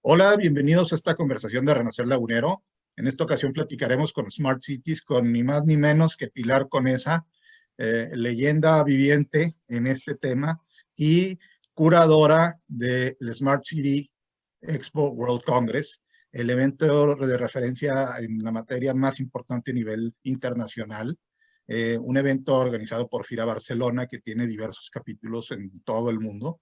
Hola, bienvenidos a esta conversación de Renacer Lagunero. En esta ocasión platicaremos con Smart Cities, con ni más ni menos que Pilar Conesa, leyenda viviente en este tema y curadora del Smart City Expo World Congress, el evento de referencia en la materia más importante a nivel internacional. Un evento organizado por FIRA Barcelona que tiene diversos capítulos en todo el mundo.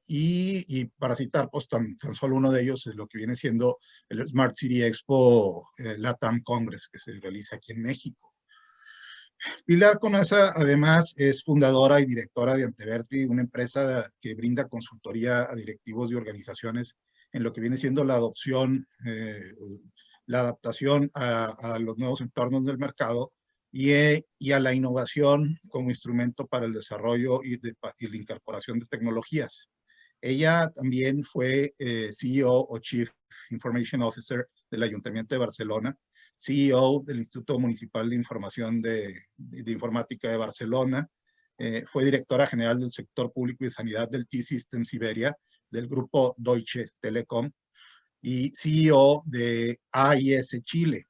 Y para citar, pues tan solo uno de ellos es lo que viene siendo el Smart City Expo LATAM Congress, que se realiza aquí en México. Pilar Conesa, además, es fundadora y directora de Anteverti, una empresa que brinda consultoría a directivos de organizaciones en lo que viene siendo la adopción, la adaptación a los nuevos entornos del mercado y a la innovación como instrumento para el desarrollo y la incorporación de tecnologías. Ella también fue CEO o Chief Information Officer del Ayuntamiento de Barcelona, CEO del Instituto Municipal de Información de Informática de Barcelona, fue directora general del sector público y de sanidad del T-Systems Iberia, del grupo Deutsche Telekom, y CEO de AIS Chile.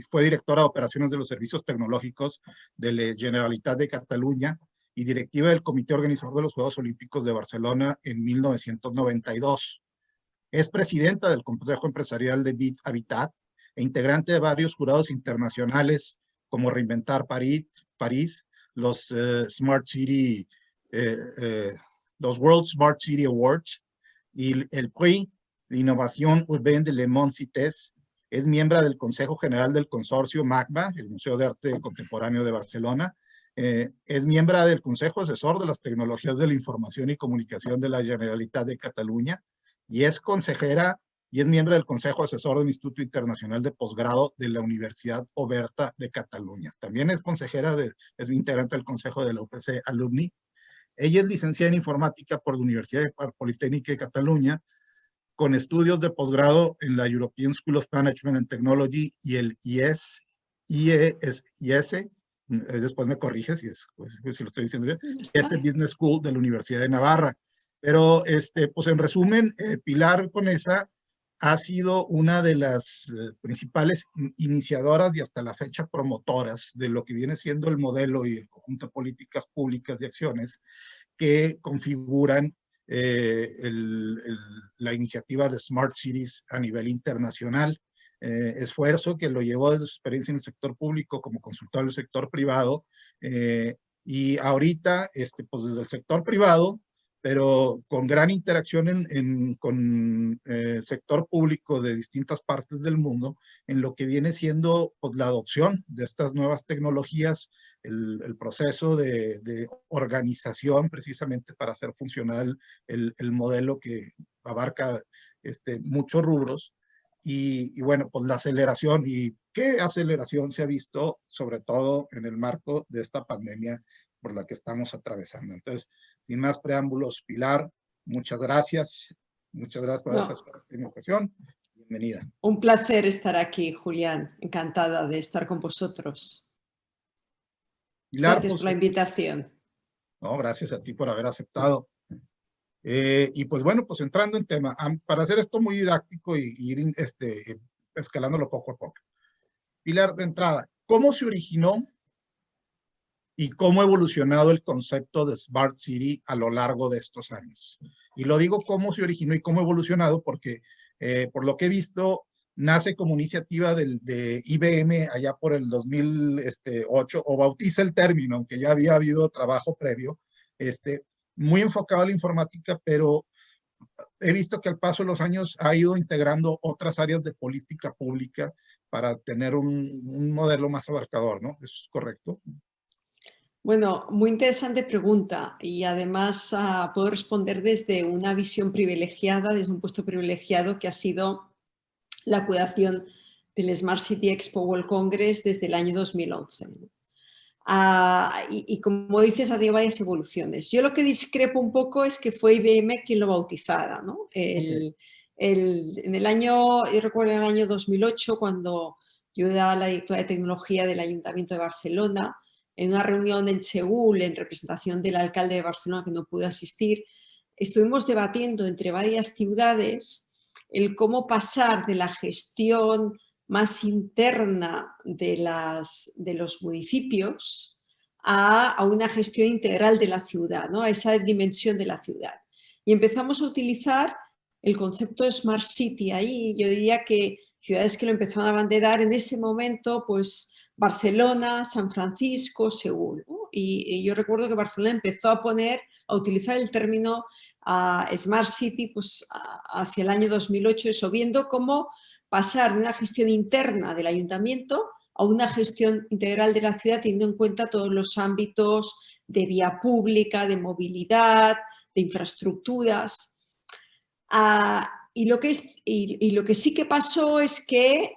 Fue directora de operaciones de los servicios tecnológicos de la Generalitat de Cataluña y directiva del Comité Organizador de los Juegos Olímpicos de Barcelona en 1992. Es presidenta del Consejo Empresarial de Bit Habitat e integrante de varios jurados internacionales como Reinventar París, los Smart City, los World Smart City Awards y el Prix de Innovación Urbaine de Le Monde Cités. Es miembro del Consejo General del Consorcio MACBA, el Museo de Arte Contemporáneo de Barcelona. Es miembro del Consejo Asesor de las Tecnologías de la Información y Comunicación de la Generalitat de Cataluña y es consejera y es miembro del Consejo Asesor del Instituto Internacional de Posgrado de la Universidad Oberta de Cataluña. También es consejera, es integrante del Consejo de la UPC Alumni. Ella es licenciada en Informática por la Universidad Politécnica de Cataluña, con estudios de posgrado en la European School of Management and Technology y el IES, después me corriges si lo estoy diciendo bien, IES Business School de la Universidad de Navarra. Pero, pues en resumen, Pilar Conesa ha sido una de las principales iniciadoras y hasta la fecha promotoras de lo que viene siendo el modelo y el conjunto de políticas públicas y acciones que configuran la iniciativa de Smart Cities a nivel internacional. Esfuerzo que lo llevó desde su experiencia en el sector público como consultor del sector privado y ahorita pues desde el sector privado, pero con gran interacción con el sector público de distintas partes del mundo en lo que viene siendo pues, la adopción de estas nuevas tecnologías, el proceso de organización precisamente para hacer funcional el modelo que abarca muchos rubros y bueno, pues la aceleración y qué aceleración se ha visto sobre todo en el marco de esta pandemia por la que estamos atravesando. Entonces, sin más preámbulos, Pilar, muchas gracias. Muchas gracias por esta ocasión. Bienvenida. Un placer estar aquí, Julián. Encantada de estar con vosotros. Pilar, gracias por la invitación. No, gracias a ti por haber aceptado. Y pues bueno, pues entrando en tema, para hacer esto muy didáctico y ir escalándolo poco a poco. Pilar, de entrada, ¿cómo se originó y cómo ha evolucionado el concepto de Smart City a lo largo de estos años? Y lo digo cómo se originó y cómo ha evolucionado porque, por lo que he visto, nace como iniciativa de IBM allá por el 2008, o bautiza el término, aunque ya había habido trabajo previo, muy enfocado a la informática, pero he visto que al paso de los años ha ido integrando otras áreas de política pública para tener un modelo más abarcador, ¿no? ¿Es correcto? Bueno, muy interesante pregunta y además puedo responder desde una visión privilegiada, desde un puesto privilegiado que ha sido la curación del Smart City Expo World Congress desde el año 2011. Y como dices, ha habido varias evoluciones. Yo lo que discrepo un poco es que fue IBM quien lo bautizara, ¿no? En el año, yo recuerdo en el año 2008, cuando yo era la directora de tecnología del Ayuntamiento de Barcelona, en una reunión en Seúl, en representación del alcalde de Barcelona que no pudo asistir, estuvimos debatiendo entre varias ciudades el cómo pasar de la gestión más interna de los municipios a una gestión integral de la ciudad, ¿no? A esa dimensión de la ciudad. Y empezamos a utilizar el concepto de Smart City. Ahí yo diría que ciudades que lo empezaron a abanderar en ese momento, pues Barcelona, San Francisco, Seúl, ¿no? Y yo recuerdo que Barcelona empezó a utilizar el término Smart City pues, hacia el año 2008, eso, viendo cómo pasar de una gestión interna del ayuntamiento a una gestión integral de la ciudad, teniendo en cuenta todos los ámbitos de vía pública, de movilidad, de infraestructuras. Y lo que sí que pasó es que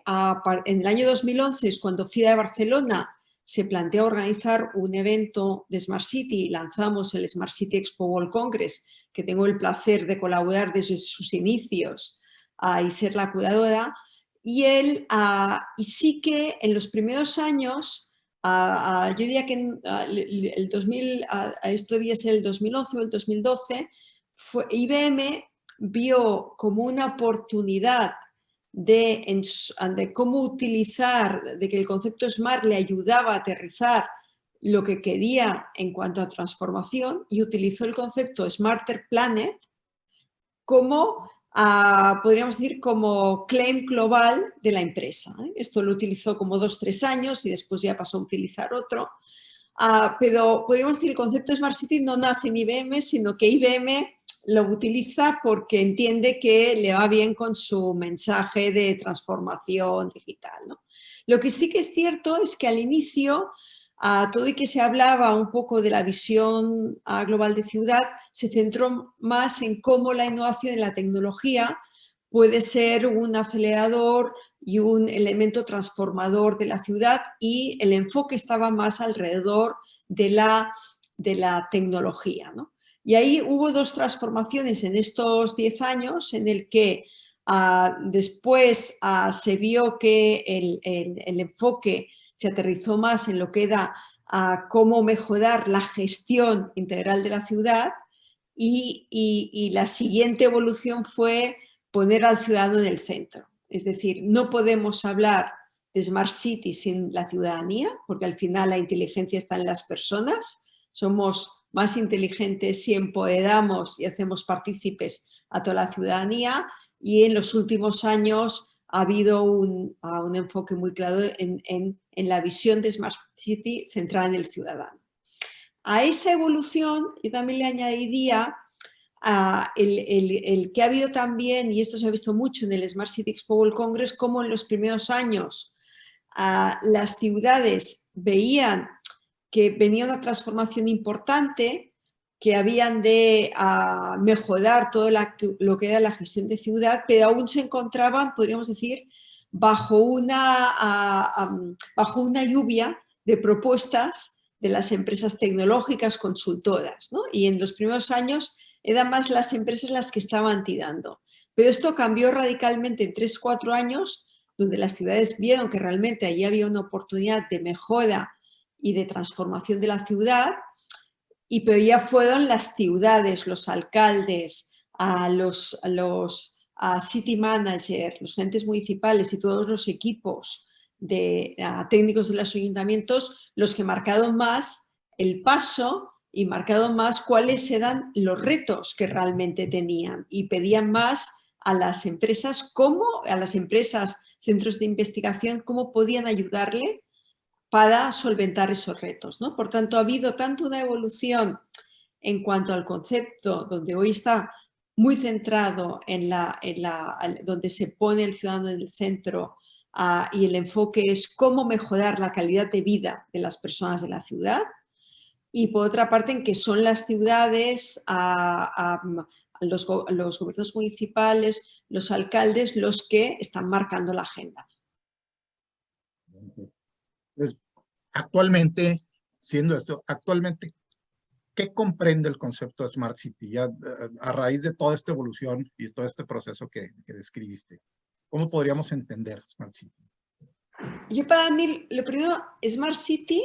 en el año 2011, es cuando FIDA de Barcelona se planteó organizar un evento de Smart City, lanzamos el Smart City Expo World Congress, que tengo el placer de colaborar desde sus inicios y ser la curadora, y sí que en los primeros años, yo diría que el 2000, esto debía ser el 2011 o el 2012, IBM vio como una oportunidad de cómo utilizar, de que el concepto SMART le ayudaba a aterrizar lo que quería en cuanto a transformación, y utilizó el concepto Smarter Planet como, podríamos decir, como claim global de la empresa. Esto lo utilizó como 2 o 3 años y después ya pasó a utilizar otro. Pero podríamos decir que el concepto de Smart City no nace en IBM, sino que IBM lo utiliza porque entiende que le va bien con su mensaje de transformación digital, ¿no? Lo que sí que es cierto es que al inicio, todo y que se hablaba un poco de la visión global de ciudad, se centró más en cómo la innovación en la tecnología puede ser un acelerador y un elemento transformador de la ciudad, y el enfoque estaba más alrededor de la tecnología, ¿no? Y ahí hubo 2 transformaciones en estos 10 años en el que después se vio que el enfoque se aterrizó más en lo que era cómo mejorar la gestión integral de la ciudad, y la siguiente evolución fue poner al ciudadano en el centro. Es decir, no podemos hablar de Smart City sin la ciudadanía, porque al final la inteligencia está en las personas. Somos más inteligentes si empoderamos y hacemos partícipes a toda la ciudadanía, y en los últimos años ha habido un enfoque muy claro en la visión de Smart City centrada en el ciudadano. A esa evolución yo también le añadiría el que ha habido también, y esto se ha visto mucho en el Smart City Expo World Congress, como en los primeros años las ciudades veían que venía una transformación importante, que habían de mejorar todo lo que era la gestión de ciudad, pero aún se encontraban, podríamos decir, bajo una lluvia de propuestas de las empresas tecnológicas consultoras, ¿no? Y en los primeros años eran más las empresas las que estaban tirando. Pero esto cambió radicalmente en 3 o 4 años, donde las ciudades vieron que realmente allí había una oportunidad de mejora y de transformación de la ciudad, pero ya fueron las ciudades, los alcaldes, los city managers, los gerentes municipales y todos los equipos de técnicos de los ayuntamientos los que marcaron más el paso y marcaron más cuáles eran los retos que realmente tenían, y pedían más a las empresas, centros de investigación, cómo podían ayudarle para solventar esos retos, ¿no? Por tanto, ha habido tanto una evolución en cuanto al concepto, donde hoy está muy centrado donde se pone el ciudadano en el centro, y el enfoque es cómo mejorar la calidad de vida de las personas de la ciudad, y por otra parte en que son las ciudades, los gobiernos municipales, los alcaldes, los que están marcando la agenda. Pues, actualmente, siendo esto, ¿qué comprende el concepto de Smart City? Ya a raíz de toda esta evolución y todo este proceso que describiste, ¿cómo podríamos entender Smart City? Yo, para mí, lo primero, Smart City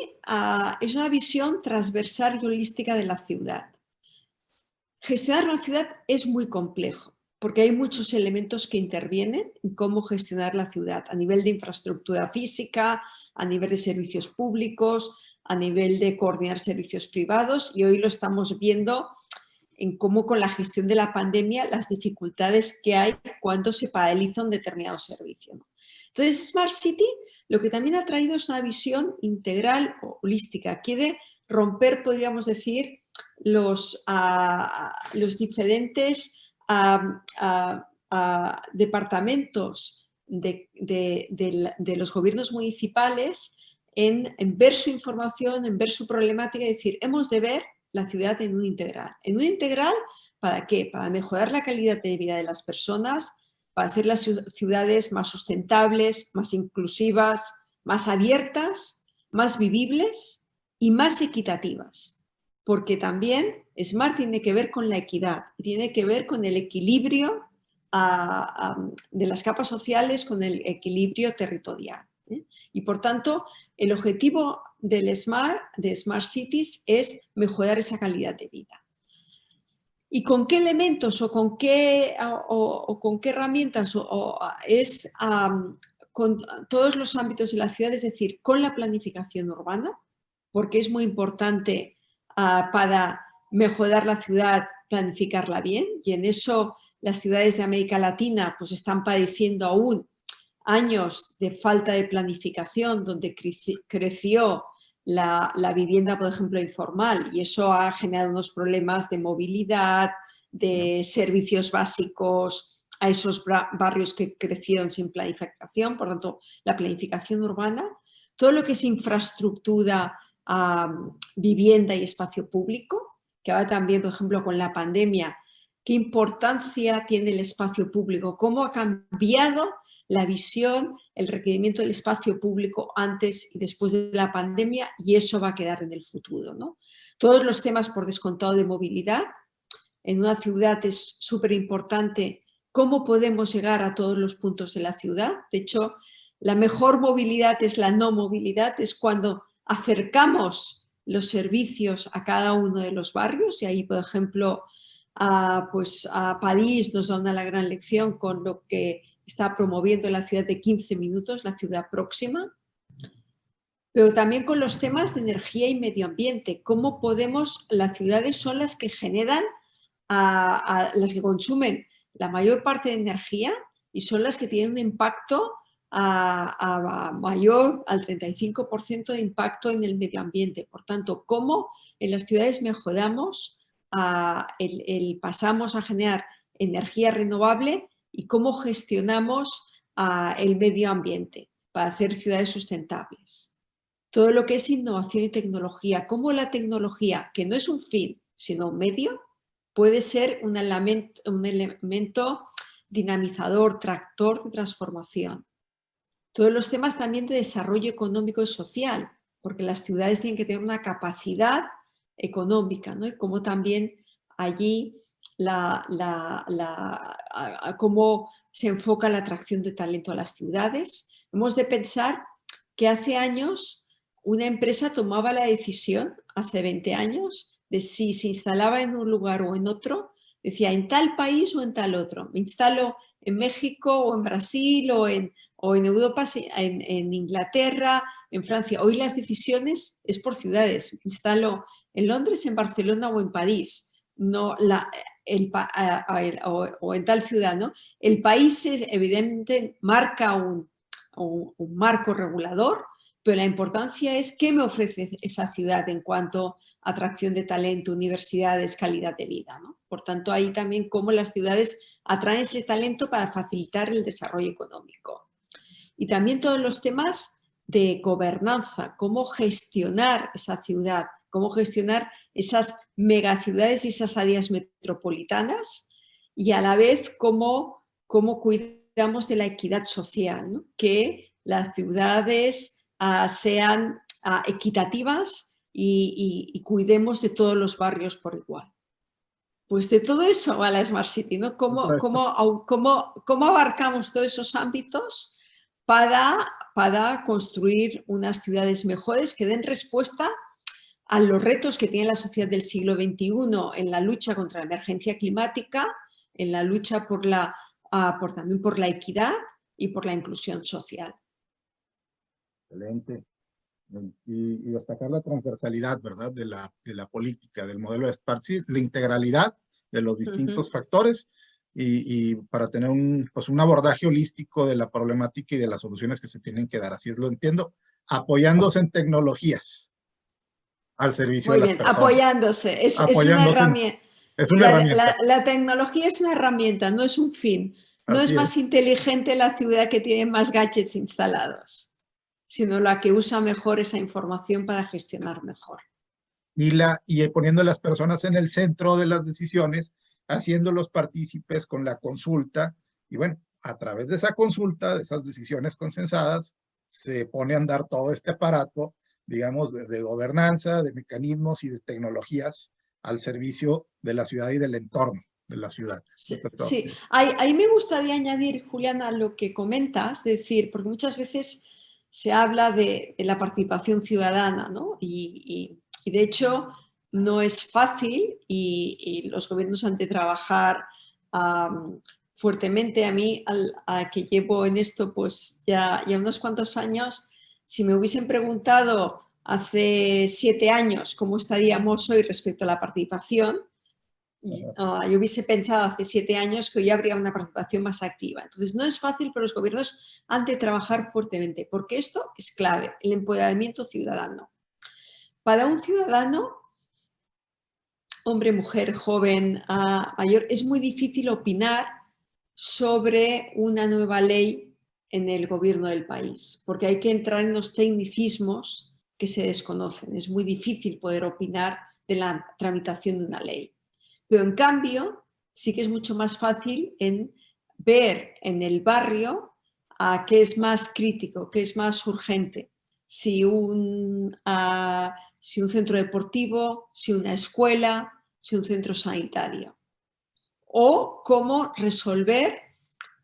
es una visión transversal y holística de la ciudad. Gestionar la ciudad es muy complejo, porque hay muchos elementos que intervienen en cómo gestionar la ciudad, a nivel de infraestructura física, a nivel de servicios públicos, a nivel de coordinar servicios privados, y hoy lo estamos viendo en cómo con la gestión de la pandemia las dificultades que hay cuando se paraliza un determinado servicio, ¿no? Entonces, Smart City lo que también ha traído es una visión integral o holística. Quiere romper, podríamos decir, los diferentes departamentos de los gobiernos municipales en ver su información, en ver su problemática y decir, hemos de ver la ciudad en un integral. ¿En un integral para qué? Para mejorar la calidad de vida de las personas, para hacer las ciudades más sustentables, más inclusivas, más abiertas, más vivibles y más equitativas. Porque también Smart tiene que ver con la equidad y tiene que ver con el equilibrio de las capas sociales, con el equilibrio territorial. Y por tanto, el objetivo de Smart Cities es mejorar esa calidad de vida. ¿Y con qué elementos o con qué herramientas? Es con todos los ámbitos de la ciudad, es decir, con la planificación urbana, porque es muy importante para mejorar la ciudad, planificarla bien, y en eso las ciudades de América Latina pues están padeciendo aún años de falta de planificación, donde creció la vivienda, por ejemplo, informal, y eso ha generado unos problemas de movilidad, de servicios básicos a esos barrios que crecieron sin planificación. Por tanto, la planificación urbana, todo lo que es infraestructura, vivienda y espacio público, que ahora también, por ejemplo, con la pandemia, qué importancia tiene el espacio público, cómo ha cambiado la visión, el requerimiento del espacio público antes y después de la pandemia, y eso va a quedar en el futuro, ¿no? Todos los temas por descontado de movilidad. En una ciudad es súper importante cómo podemos llegar a todos los puntos de la ciudad. De hecho, la mejor movilidad es la no movilidad, es cuando acercamos los servicios a cada uno de los barrios, y ahí, por ejemplo, pues a París nos da una gran lección con lo que está promoviendo la ciudad de 15 minutos, la ciudad próxima, pero también con los temas de energía y medio ambiente. ¿Cómo podemos? Las ciudades son las que generan, las que consumen la mayor parte de energía y son las que tienen un impacto mayor al 35% de impacto en el medio ambiente. Por tanto, ¿cómo en las ciudades mejoramos, pasamos a generar energía renovable y cómo gestionamos el medio ambiente para hacer ciudades sustentables? Todo lo que es innovación y tecnología, cómo la tecnología, que no es un fin, sino un medio, puede ser un elemento dinamizador, tractor de transformación. Todos los temas también de desarrollo económico y social, porque las ciudades tienen que tener una capacidad económica, ¿no? Y cómo también allí cómo se enfoca la atracción de talento a las ciudades. Hemos de pensar que hace años una empresa tomaba la decisión, hace 20 años, de si se instalaba en un lugar o en otro, decía en tal país o en tal otro. Me instalo en México o en Brasil o en Europa, en Inglaterra, en Francia. Hoy las decisiones es por ciudades. Me instalo en Londres, en Barcelona o en París. No o en tal ciudad, ¿no? El país evidentemente marca un marco regulador, pero la importancia es qué me ofrece esa ciudad en cuanto a atracción de talento, universidades, calidad de vida, ¿no? Por tanto, ahí también cómo las ciudades atraen ese talento para facilitar el desarrollo económico. Y también todos los temas de gobernanza, cómo gestionar esa ciudad, cómo gestionar esas megaciudades y esas áreas metropolitanas, y a la vez cómo cuidamos de la equidad social, ¿no? Que las ciudades sean equitativas y cuidemos de todos los barrios por igual. Pues de todo eso va la Smart City, ¿no? ¿Cómo abarcamos todos esos ámbitos para construir unas ciudades mejores que den respuesta a los retos que tiene la sociedad del siglo XXI en la lucha contra la emergencia climática, en la lucha también por la equidad y por la inclusión social. Excelente. Y destacar la transversalidad, ¿verdad?, de la política, del modelo de Smart City, la integralidad de los distintos factores y para tener pues un abordaje holístico de la problemática y de las soluciones que se tienen que dar. Así es, lo entiendo, apoyándose en tecnologías al servicio Muy de las bien, personas. apoyándose. Es una Apoyándose herramienta. es una herramienta. La tecnología es una herramienta, no es un fin. No es Así más es. inteligente la ciudad que tiene más gadgets instalados, sino la que usa mejor esa información para gestionar mejor. Y poniendo a las personas en el centro de las decisiones, haciéndolos partícipes con la consulta, y bueno, a través de esa consulta, de esas decisiones consensadas, se pone a andar todo este aparato, digamos, de gobernanza, de mecanismos y de tecnologías al servicio de la ciudad y del entorno de la ciudad. Sí. Ahí me gustaría añadir, Juliana, lo que comentas, es decir, porque muchas veces se habla de la participación ciudadana, ¿no? Y de hecho no es fácil y los gobiernos han de trabajar fuertemente. A mí, a que llevo en esto pues ya unos cuantos años, si me hubiesen preguntado hace 7 años cómo estaríamos hoy respecto a la participación, yo hubiese pensado hace 7 años que hoy habría una participación más activa. Entonces, no es fácil, pero los gobiernos han de trabajar fuertemente, porque esto es clave, el empoderamiento ciudadano. Para un ciudadano, hombre, mujer, joven, mayor, es muy difícil opinar sobre una nueva ley en el gobierno del país, porque hay que entrar en los tecnicismos que se desconocen. Es muy difícil poder opinar de la tramitación de una ley. Pero en cambio, sí que es mucho más fácil en ver en el barrio qué es más crítico, qué es más urgente. Si un centro deportivo, si una escuela, si un centro sanitario. O cómo resolver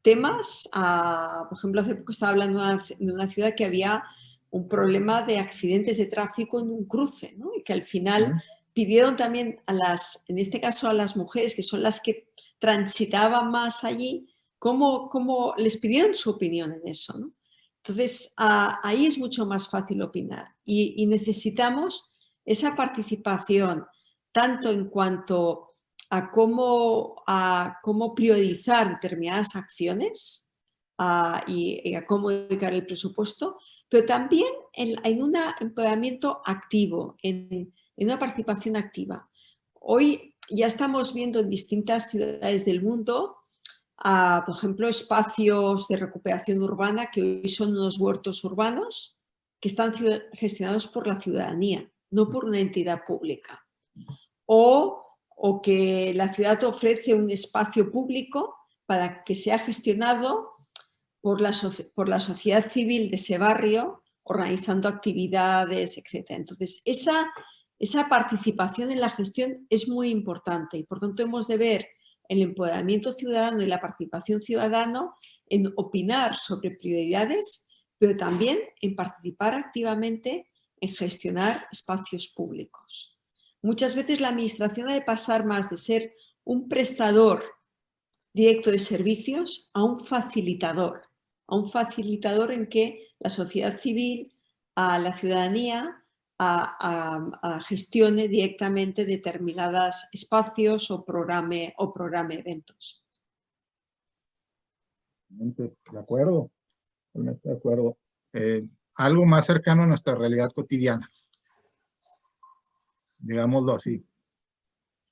temas. Por ejemplo, hace poco estaba hablando de una ciudad que había un problema de accidentes de tráfico en un cruce, ¿no? Y que al final pidieron también en este caso a las mujeres, que son las que transitaban más allí, cómo les pidieron su opinión en eso, ¿no? Entonces, ahí es mucho más fácil opinar y necesitamos esa participación, tanto en cuanto a cómo priorizar determinadas acciones y a cómo dedicar el presupuesto, pero también en un empoderamiento activo, en una participación activa. Hoy ya estamos viendo en distintas ciudades del mundo, por ejemplo, espacios de recuperación urbana que hoy son unos huertos urbanos que están gestionados por la ciudadanía, no por una entidad pública. O que la ciudad ofrece un espacio público para que sea gestionado por la sociedad civil de ese barrio, organizando actividades, etc. Entonces, esa participación en la gestión es muy importante y, por tanto, hemos de ver el empoderamiento ciudadano y la participación ciudadana en opinar sobre prioridades, pero también en participar activamente en gestionar espacios públicos. Muchas veces la administración ha de pasar más de ser un prestador directo de servicios a un facilitador en que la sociedad civil, la ciudadanía, gestione directamente determinados espacios o programe eventos. De acuerdo, de acuerdo. Algo más cercano a nuestra realidad cotidiana, digámoslo así.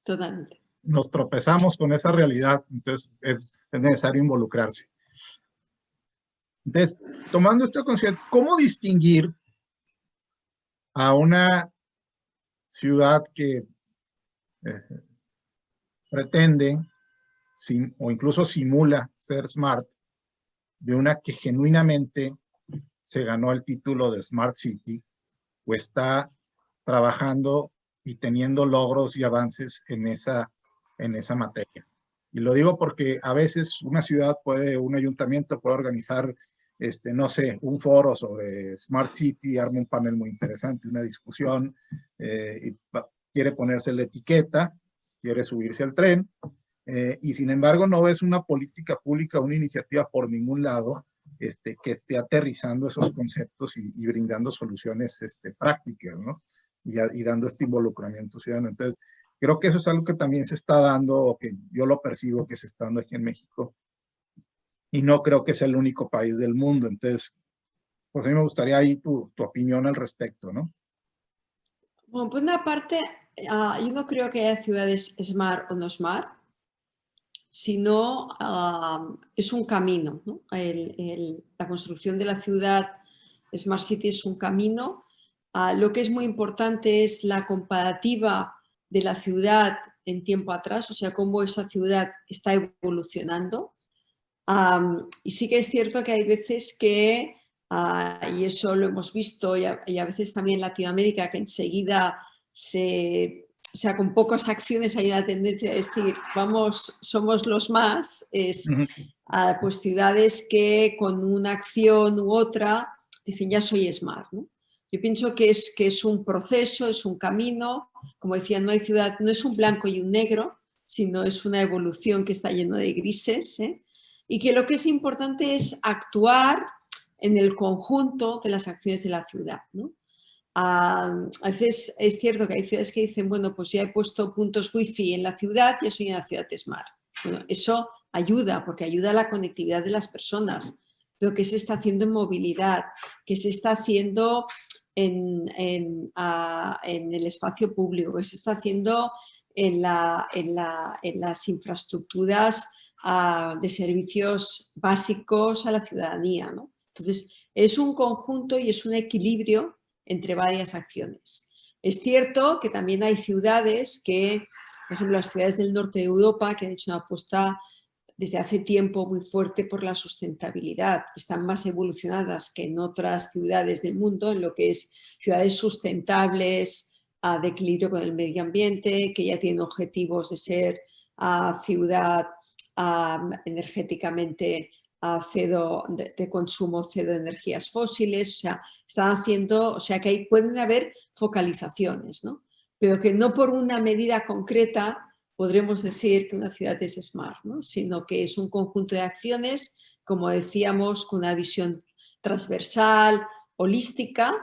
Totalmente. Nos tropezamos con esa realidad, entonces es necesario involucrarse. Entonces, tomando esto en consideración, ¿cómo distinguir a una ciudad que pretende o incluso simula ser smart de una que genuinamente se ganó el título de Smart City o está trabajando y teniendo logros y avances en esa materia? Y lo digo porque a veces una ciudad un ayuntamiento puede organizar no sé, un foro sobre Smart City, arma un panel muy interesante, una discusión, y quiere ponerse la etiqueta, quiere subirse al tren, y sin embargo no ves una política pública, una iniciativa por ningún lado que esté aterrizando esos conceptos y brindando soluciones prácticas, ¿no? Y dando este involucramiento ciudadano. Entonces, creo que eso es algo que también se está dando, o que yo lo percibo que se está dando aquí en México, y no creo que sea el único país del mundo. Entonces, pues a mí me gustaría ahí tu opinión al respecto, ¿no? Bueno, por una parte, yo no creo que haya ciudades smart o no smart, sino es un camino, ¿no? La construcción de la ciudad Smart City es un camino. Lo que es muy importante es la comparativa de la ciudad en tiempo atrás, o sea, cómo esa ciudad está evolucionando. Y sí que es cierto que hay veces que, y eso lo hemos visto, y a veces también en Latinoamérica, que enseguida o sea, con pocas acciones hay una tendencia a decir, vamos, somos los más, pues ciudades que con una acción u otra dicen, ya soy smart, ¿no? Yo pienso que es un proceso, es un camino, como decía, no hay ciudad, no es un blanco y un negro, sino es una evolución que está lleno de grises, y que lo que es importante es actuar en el conjunto de las acciones de la ciudad, ¿no? A veces es cierto que hay ciudades que dicen, bueno, pues ya he puesto puntos wifi en la ciudad, ya soy una ciudad smart. Bueno, eso ayuda, porque ayuda a la conectividad de las personas, pero ¿qué se está haciendo en movilidad? ¿Qué se está haciendo en el espacio público? ¿Qué se está haciendo en las infraestructuras de servicios básicos a la ciudadanía, ¿no? Entonces, es un conjunto y es un equilibrio entre varias acciones. Es cierto que también hay ciudades que, por ejemplo, las ciudades del norte de Europa, que han hecho una apuesta desde hace tiempo muy fuerte por la sustentabilidad, están más evolucionadas que en otras ciudades del mundo en lo que es ciudades sustentables, de equilibrio con el medio ambiente, que ya tienen objetivos de ser ciudad energéticamente de consumo cero de energías fósiles, o sea, están haciendo, o sea que pueden haber focalizaciones, ¿no? Pero que no por una medida concreta podremos decir que una ciudad es smart, ¿no? Sino que es un conjunto de acciones, como decíamos, con una visión transversal, holística,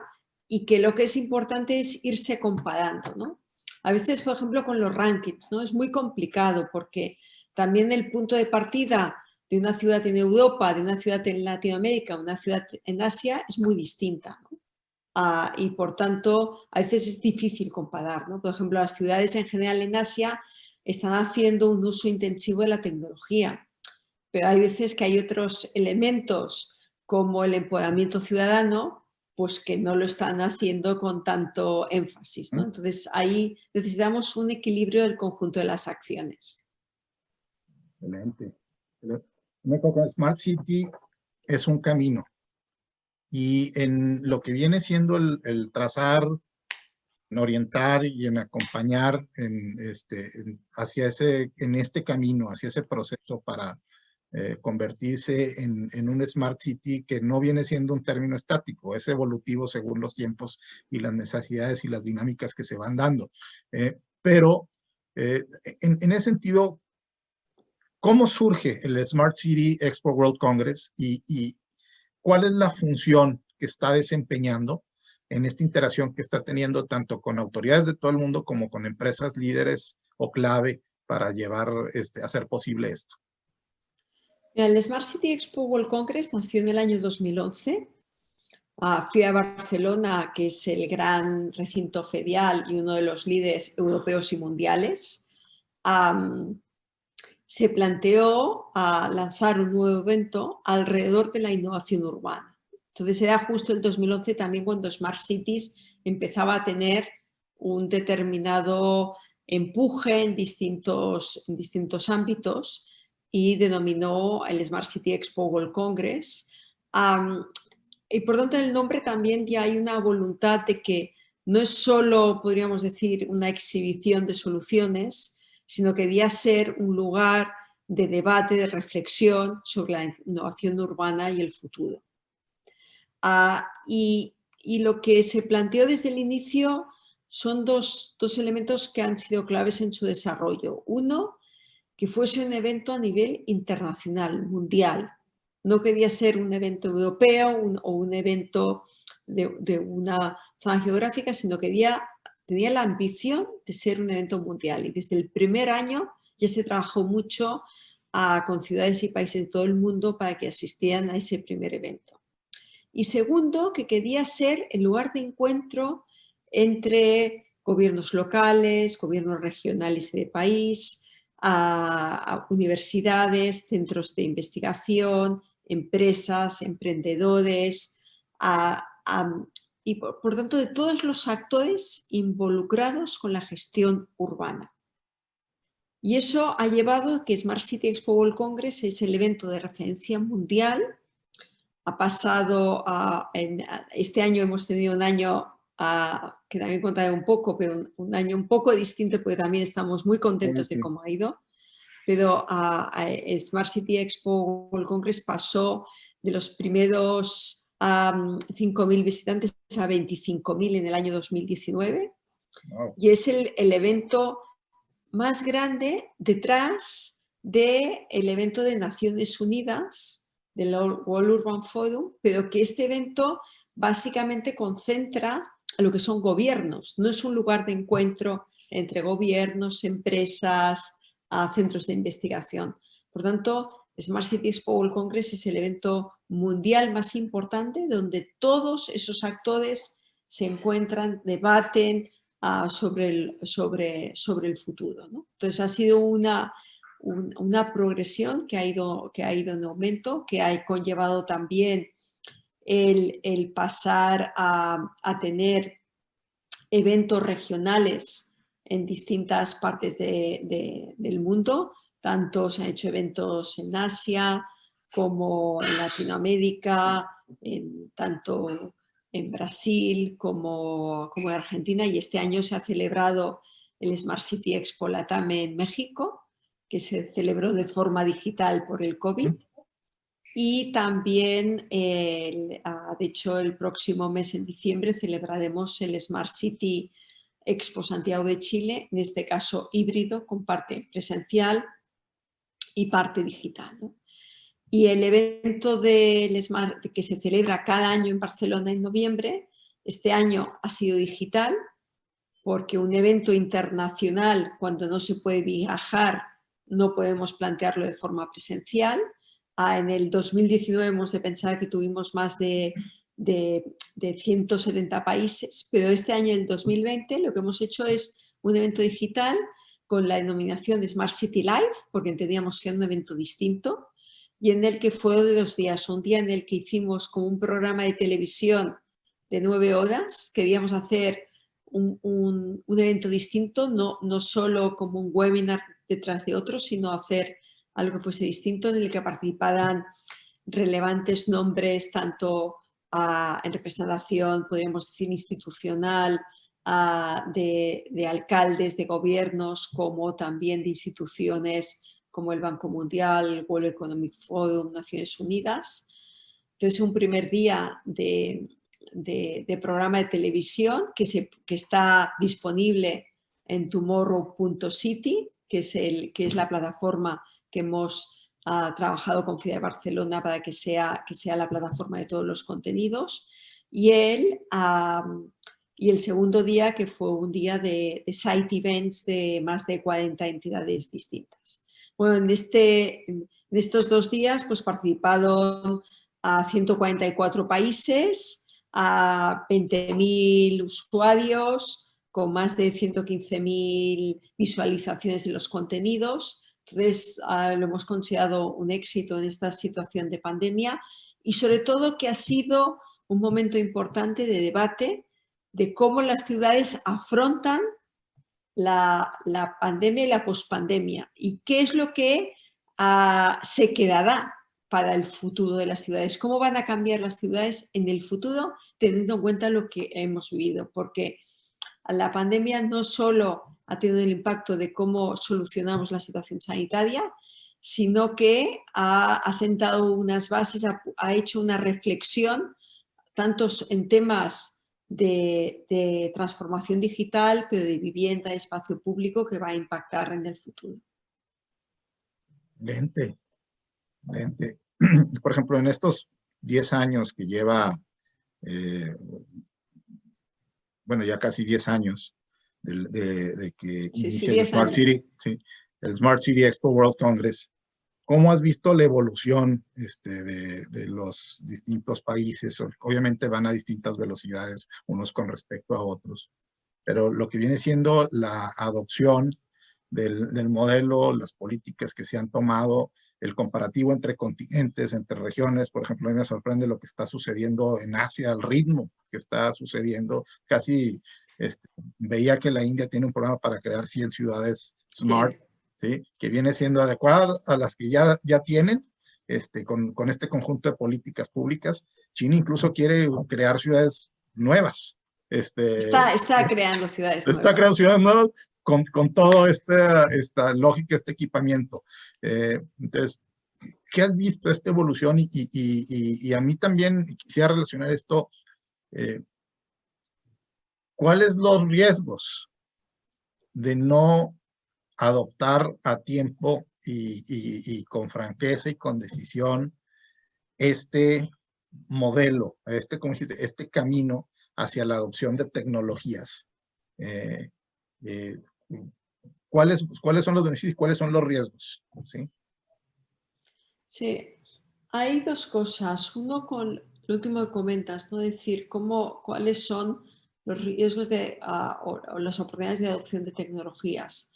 y que lo que es importante es irse comparando, ¿no? A veces, por ejemplo, con los rankings, ¿no? Es muy complicado porque también el punto de partida de una ciudad en Europa, de una ciudad en Latinoamérica, una ciudad en Asia es muy distinta, ¿no? Y por tanto a veces es difícil comparar, ¿no? Por ejemplo, las ciudades en general en Asia están haciendo un uso intensivo de la tecnología, pero hay veces que hay otros elementos como el empoderamiento ciudadano, pues que no lo están haciendo con tanto énfasis, ¿no? Entonces ahí necesitamos un equilibrio del conjunto de las acciones. Excelente. Smart City es un camino, y en lo que viene siendo el trazar, en orientar y en acompañar en este camino, hacia ese proceso para convertirse en un Smart City, que no viene siendo un término estático, es evolutivo según los tiempos y las necesidades y las dinámicas que se van dando. Pero en ese sentido, ¿cómo surge el Smart City Expo World Congress y cuál es la función que está desempeñando en esta interacción que está teniendo tanto con autoridades de todo el mundo como con empresas líderes o clave para llevar, hacer posible esto? El Smart City Expo World Congress nació en el año 2011. Fui a Barcelona, que es el gran recinto ferial y uno de los líderes europeos y mundiales. Se planteó lanzar un nuevo evento alrededor de la innovación urbana. Entonces era justo el 2011 también cuando Smart Cities empezaba a tener un determinado empuje en distintos ámbitos, y denominó el Smart City Expo World Congress. Y por tanto en el nombre también ya hay una voluntad de que no es solo, podríamos decir, una exhibición de soluciones, sino que debía ser un lugar de debate, de reflexión sobre la innovación urbana y el futuro. Y lo que se planteó desde el inicio son dos elementos que han sido claves en su desarrollo. Uno, que fuese un evento a nivel internacional, mundial. No quería ser un evento europeo o un evento de una zona geográfica, sino que tenía la ambición de ser un evento mundial. Y desde el primer año ya se trabajó mucho con ciudades y países de todo el mundo para que asistieran a ese primer evento. Y segundo, que quería ser el lugar de encuentro entre gobiernos locales, gobiernos regionales de país, a universidades, centros de investigación, empresas, emprendedores, y por tanto de todos los actores involucrados con la gestión urbana. Y eso ha llevado a que Smart City Expo World Congress es el evento de referencia mundial. Ha pasado, este año hemos tenido un año que también contaré un poco, pero un año un poco distinto porque también estamos muy contentos de cómo ha ido. Pero Smart City Expo World Congress pasó de los primeros 5.000 visitantes a 25.000 en el año 2019. Wow. Y es el evento más grande detrás del evento de Naciones Unidas, del World Urban Forum, pero que este evento básicamente concentra a lo que son gobiernos. No es un lugar de encuentro entre gobiernos, empresas, centros de investigación. Por tanto, Smart City Expo World Congress es el evento mundial más importante donde todos esos actores se encuentran, debaten sobre el futuro, ¿no? Entonces ha sido una progresión que ha ido en aumento, que ha conllevado también el pasar a tener eventos regionales en distintas partes del mundo. Tanto se han hecho eventos en Asia como en Latinoamérica, tanto en Brasil como en Argentina, y este año se ha celebrado el Smart City Expo Latam en México, que se celebró de forma digital por el COVID. Y también, de hecho, el próximo mes, en diciembre, celebraremos el Smart City Expo Santiago de Chile, en este caso híbrido, con parte presencial y parte digital, ¿no? Y el evento del Smart, que se celebra cada año en Barcelona en noviembre, este año ha sido digital, porque un evento internacional, cuando no se puede viajar, no podemos plantearlo de forma presencial. En el 2019 hemos de pensar que tuvimos más de 170 países, pero este año, el 2020, lo que hemos hecho es un evento digital con la denominación de Smart City Live, porque entendíamos que era un evento distinto, y en el que fue de 2 días, un día en el que hicimos como un programa de televisión de 9 horas, queríamos hacer un evento distinto, no solo como un webinar detrás de otro, sino hacer algo que fuese distinto, en el que participaran relevantes nombres, tanto en representación, podríamos decir, institucional, de alcaldes, de gobiernos, como también de instituciones como el Banco Mundial, el World Economic Forum, Naciones Unidas. Entonces, un primer día de programa de televisión que está disponible en tomorrow.city, que es la plataforma que hemos trabajado con FIDA de Barcelona para que sea la plataforma de todos los contenidos. Y el segundo día, que fue un día de site events de más de 40 entidades distintas. Bueno, en estos 2 días pues participaron a 144 países, a 20.000 usuarios, con más de 115.000 visualizaciones de los contenidos. Entonces, lo hemos considerado un éxito en esta situación de pandemia y sobre todo que ha sido un momento importante de debate de cómo las ciudades afrontan la pandemia y la pospandemia y qué es lo que se quedará para el futuro de las ciudades, cómo van a cambiar las ciudades en el futuro teniendo en cuenta lo que hemos vivido, porque la pandemia no solo ha tenido el impacto de cómo solucionamos la situación sanitaria, sino que ha sentado unas bases, ha hecho una reflexión tanto en temas de transformación digital, pero de vivienda, de espacio público, que va a impactar en el futuro. Lente, lente. Por ejemplo, en estos 10 años que lleva, bueno, ya casi 10 años de que Sí, sí, inicia el 10 Smart años. City, ¿sí? El Smart City Expo World Congress. ¿Cómo has visto la evolución de los distintos países? Obviamente van a distintas velocidades, unos con respecto a otros, pero lo que viene siendo la adopción del modelo, las políticas que se han tomado, el comparativo entre continentes, entre regiones. Por ejemplo, a mí me sorprende lo que está sucediendo en Asia, el ritmo que está sucediendo. Casi veía que la India tiene un programa para crear 100 ciudades smart, ¿sí? Que viene siendo adecuada a las que ya tienen, con este conjunto de políticas públicas. China incluso quiere crear ciudades nuevas. Está creando ciudades Está creando nuevas. ciudades nuevas con todo esta lógica, este equipamiento. Entonces, ¿qué has visto esta evolución? Y a mí también quisiera relacionar esto. ¿Cuáles los riesgos de no adoptar a tiempo y con franqueza y con decisión este modelo, como dijiste, este camino hacia la adopción de tecnologías? Eh, eh, ¿Cuáles son los beneficios y cuáles son los riesgos? ¿Sí? Sí, hay dos cosas. Uno, con lo último que comentas, ¿no? Decir cuáles son los riesgos o las oportunidades de adopción de tecnologías.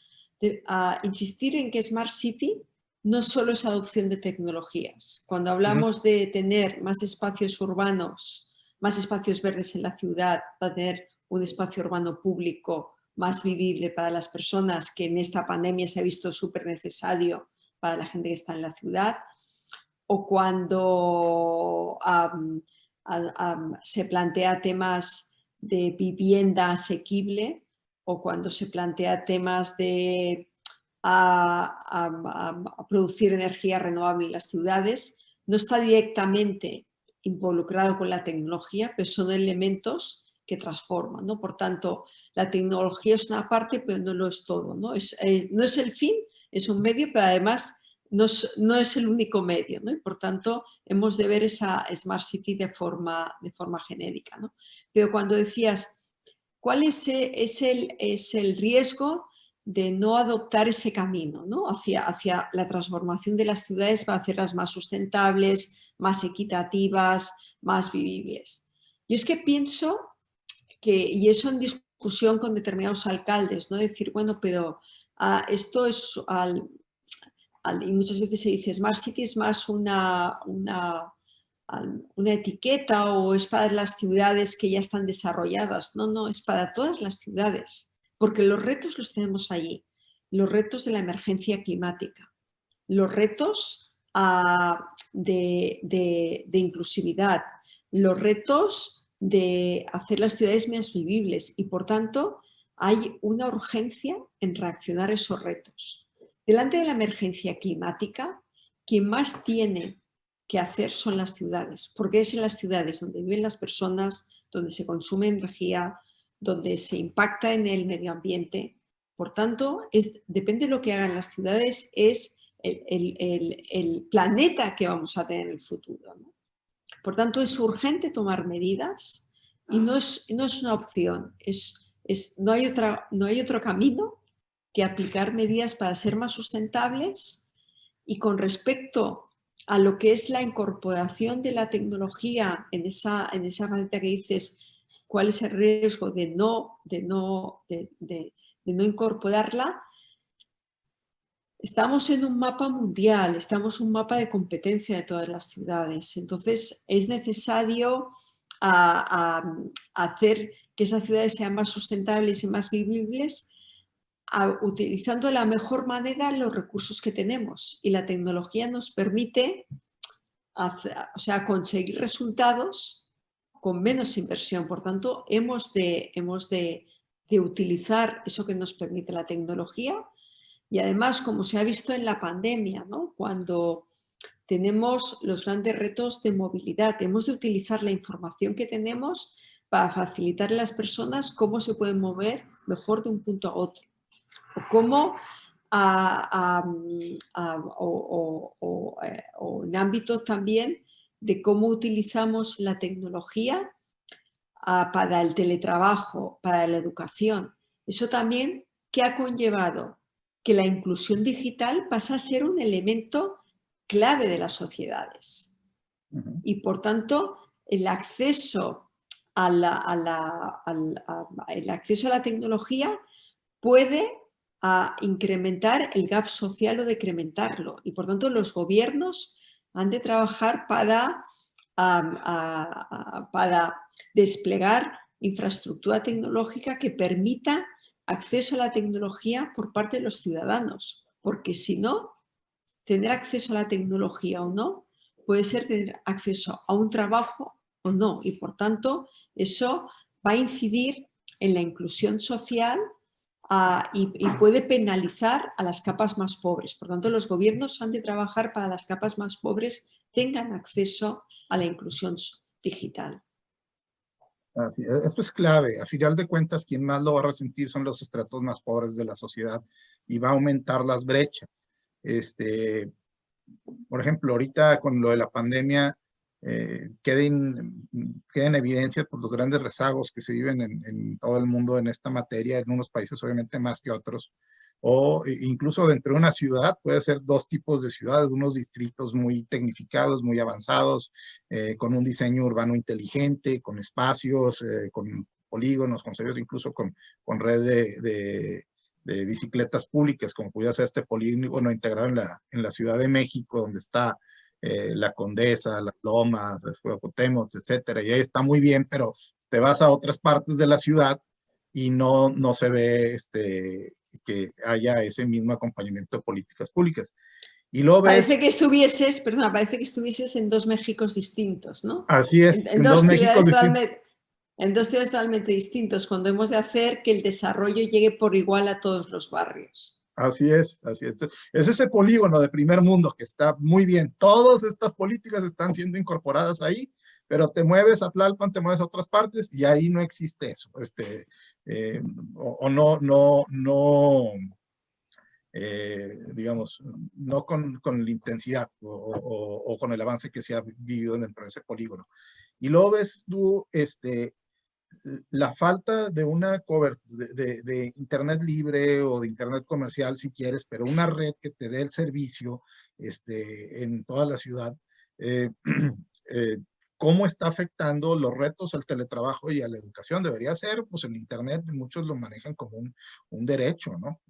Insistir en que Smart City no solo es adopción de tecnologías. Cuando hablamos de tener más espacios urbanos, más espacios verdes en la ciudad, para tener un espacio urbano público más vivible para las personas, que en esta pandemia se ha visto súper necesario para la gente que está en la ciudad, o cuando se plantea temas de vivienda asequible, o cuando se plantea temas de producir energía renovable en las ciudades, no está directamente involucrado con la tecnología, pero son elementos que transforman, ¿no? Por tanto, la tecnología es una parte, pero no lo es todo, ¿no? No es el fin, es un medio, pero además no es el único medio, ¿no? Y por tanto, hemos de ver esa Smart City de forma genérica, ¿no? Pero cuando decías, ¿cuál es el riesgo de no adoptar ese camino, ¿no? hacia la transformación de las ciudades para hacerlas más sustentables, más equitativas, más vivibles? Yo es que pienso y eso en discusión con determinados alcaldes, ¿no? Decir, bueno, pero esto es, y muchas veces se dice, Smart City es más una etiqueta, o es para las ciudades que ya están desarrolladas. No, no, es para todas las ciudades, porque los retos los tenemos allí. Los retos de la emergencia climática, los retos de inclusividad, los retos de hacer las ciudades más vivibles, y por tanto hay una urgencia en reaccionar a esos retos. Delante de la emergencia climática, quien más tiene que hacer son las ciudades, porque es en las ciudades donde viven las personas, donde se consume energía, donde se impacta en el medio ambiente. Por tanto, depende de lo que hagan las ciudades, es el planeta que vamos a tener en el futuro, ¿no? Por tanto, es urgente tomar medidas y no es una opción, no hay otro camino que aplicar medidas para ser más sustentables. Y con respecto a lo que es la incorporación de la tecnología en esa faceta que dices, ¿cuál es el riesgo de no incorporarla? Estamos en un mapa mundial, estamos en un mapa de competencia de todas las ciudades. Entonces, es necesario hacer que esas ciudades sean más sustentables y más vivibles, utilizando de la mejor manera los recursos que tenemos. Y la tecnología nos permite conseguir resultados con menos inversión. Por tanto, hemos de utilizar eso que nos permite la tecnología. Y además, como se ha visto en la pandemia, ¿no? Cuando tenemos los grandes retos de movilidad. Hemos de utilizar la información que tenemos para facilitar a las personas cómo se pueden mover mejor de un punto a otro. O cómo, o en ámbitos también de cómo utilizamos la tecnología para el teletrabajo, para la educación. Eso también, ¿qué ha conllevado? Que la inclusión digital pasa a ser un elemento clave de las sociedades. Y por tanto, el acceso a el acceso a la tecnología puede incrementar el gap social o decrementarlo. Y por tanto, los gobiernos han de trabajar para desplegar infraestructura tecnológica que permita acceso a la tecnología por parte de los ciudadanos. Porque si no, tener acceso a la tecnología o no, puede ser tener acceso a un trabajo o no. Y por tanto, eso va a incidir en la inclusión social y puede penalizar a las capas más pobres. Por tanto, los gobiernos han de trabajar para que las capas más pobres tengan acceso a la inclusión digital. Así es. Esto es clave. A final de cuentas, quien más lo va a resentir son los estratos más pobres de la sociedad y va a aumentar las brechas. Por ejemplo, ahorita con lo de la pandemia, queda en evidencia por los grandes rezagos que se viven en todo el mundo en esta materia, en unos países obviamente más que otros, o incluso dentro de una ciudad, puede ser dos tipos de ciudades, unos distritos muy tecnificados, muy avanzados, con un diseño urbano inteligente, con espacios, con polígonos, con servicios, incluso con red de bicicletas públicas, como pudiera ser este polígono integrado en la Ciudad de México, donde está la Condesa, las Lomas, Cuauhtémoc, etcétera, y ahí está muy bien, pero te vas a otras partes de la ciudad y no se ve que haya ese mismo acompañamiento de políticas públicas. Y lo ves... Parece que estuvieses, perdona, parece que estuvieses en dos Méxicos distintos, ¿no? Así es, En dos ciudades totalmente, en dos ciudades totalmente distintos, cuando hemos de hacer que el desarrollo llegue por igual a todos los barrios. Así es, así es. Es ese polígono de primer mundo que está muy bien. Todas estas políticas están siendo incorporadas ahí, pero te mueves a Tlalpan, te mueves a otras partes y ahí no existe eso. Digamos, no con la intensidad o con el avance que se ha vivido dentro de ese polígono. Y luego ves tú, la falta de una de internet libre o de internet comercial si quieres, pero una red que te dé el servicio en toda la ciudad, cómo está afectando los retos al teletrabajo y a la educación. Debería ser, pues el internet muchos lo manejan como un derecho, ¿no?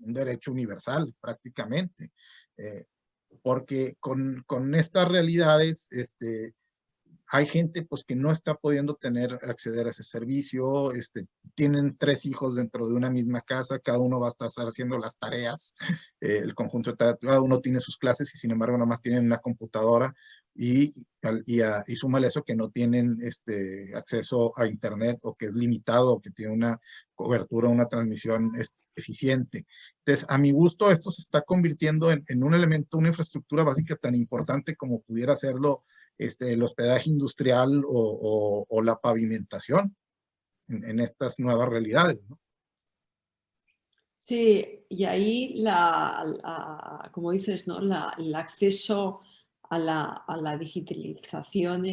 Un derecho universal prácticamente, porque con estas realidades, hay gente pues que no está pudiendo acceder a ese servicio, tienen 3 hijos dentro de una misma casa, cada uno va a estar haciendo las tareas, el conjunto de cada uno tiene sus clases y sin embargo nada más tienen una computadora y súmale eso que no tienen acceso a internet o que es limitado o que tiene una cobertura, una transmisión eficiente. Entonces, a mi gusto, esto se está convirtiendo en un elemento, una infraestructura básica tan importante como pudiera serlo el hospedaje industrial o la pavimentación en estas nuevas realidades, ¿no? Sí, y ahí, como dices, ¿no? El acceso a la digitalización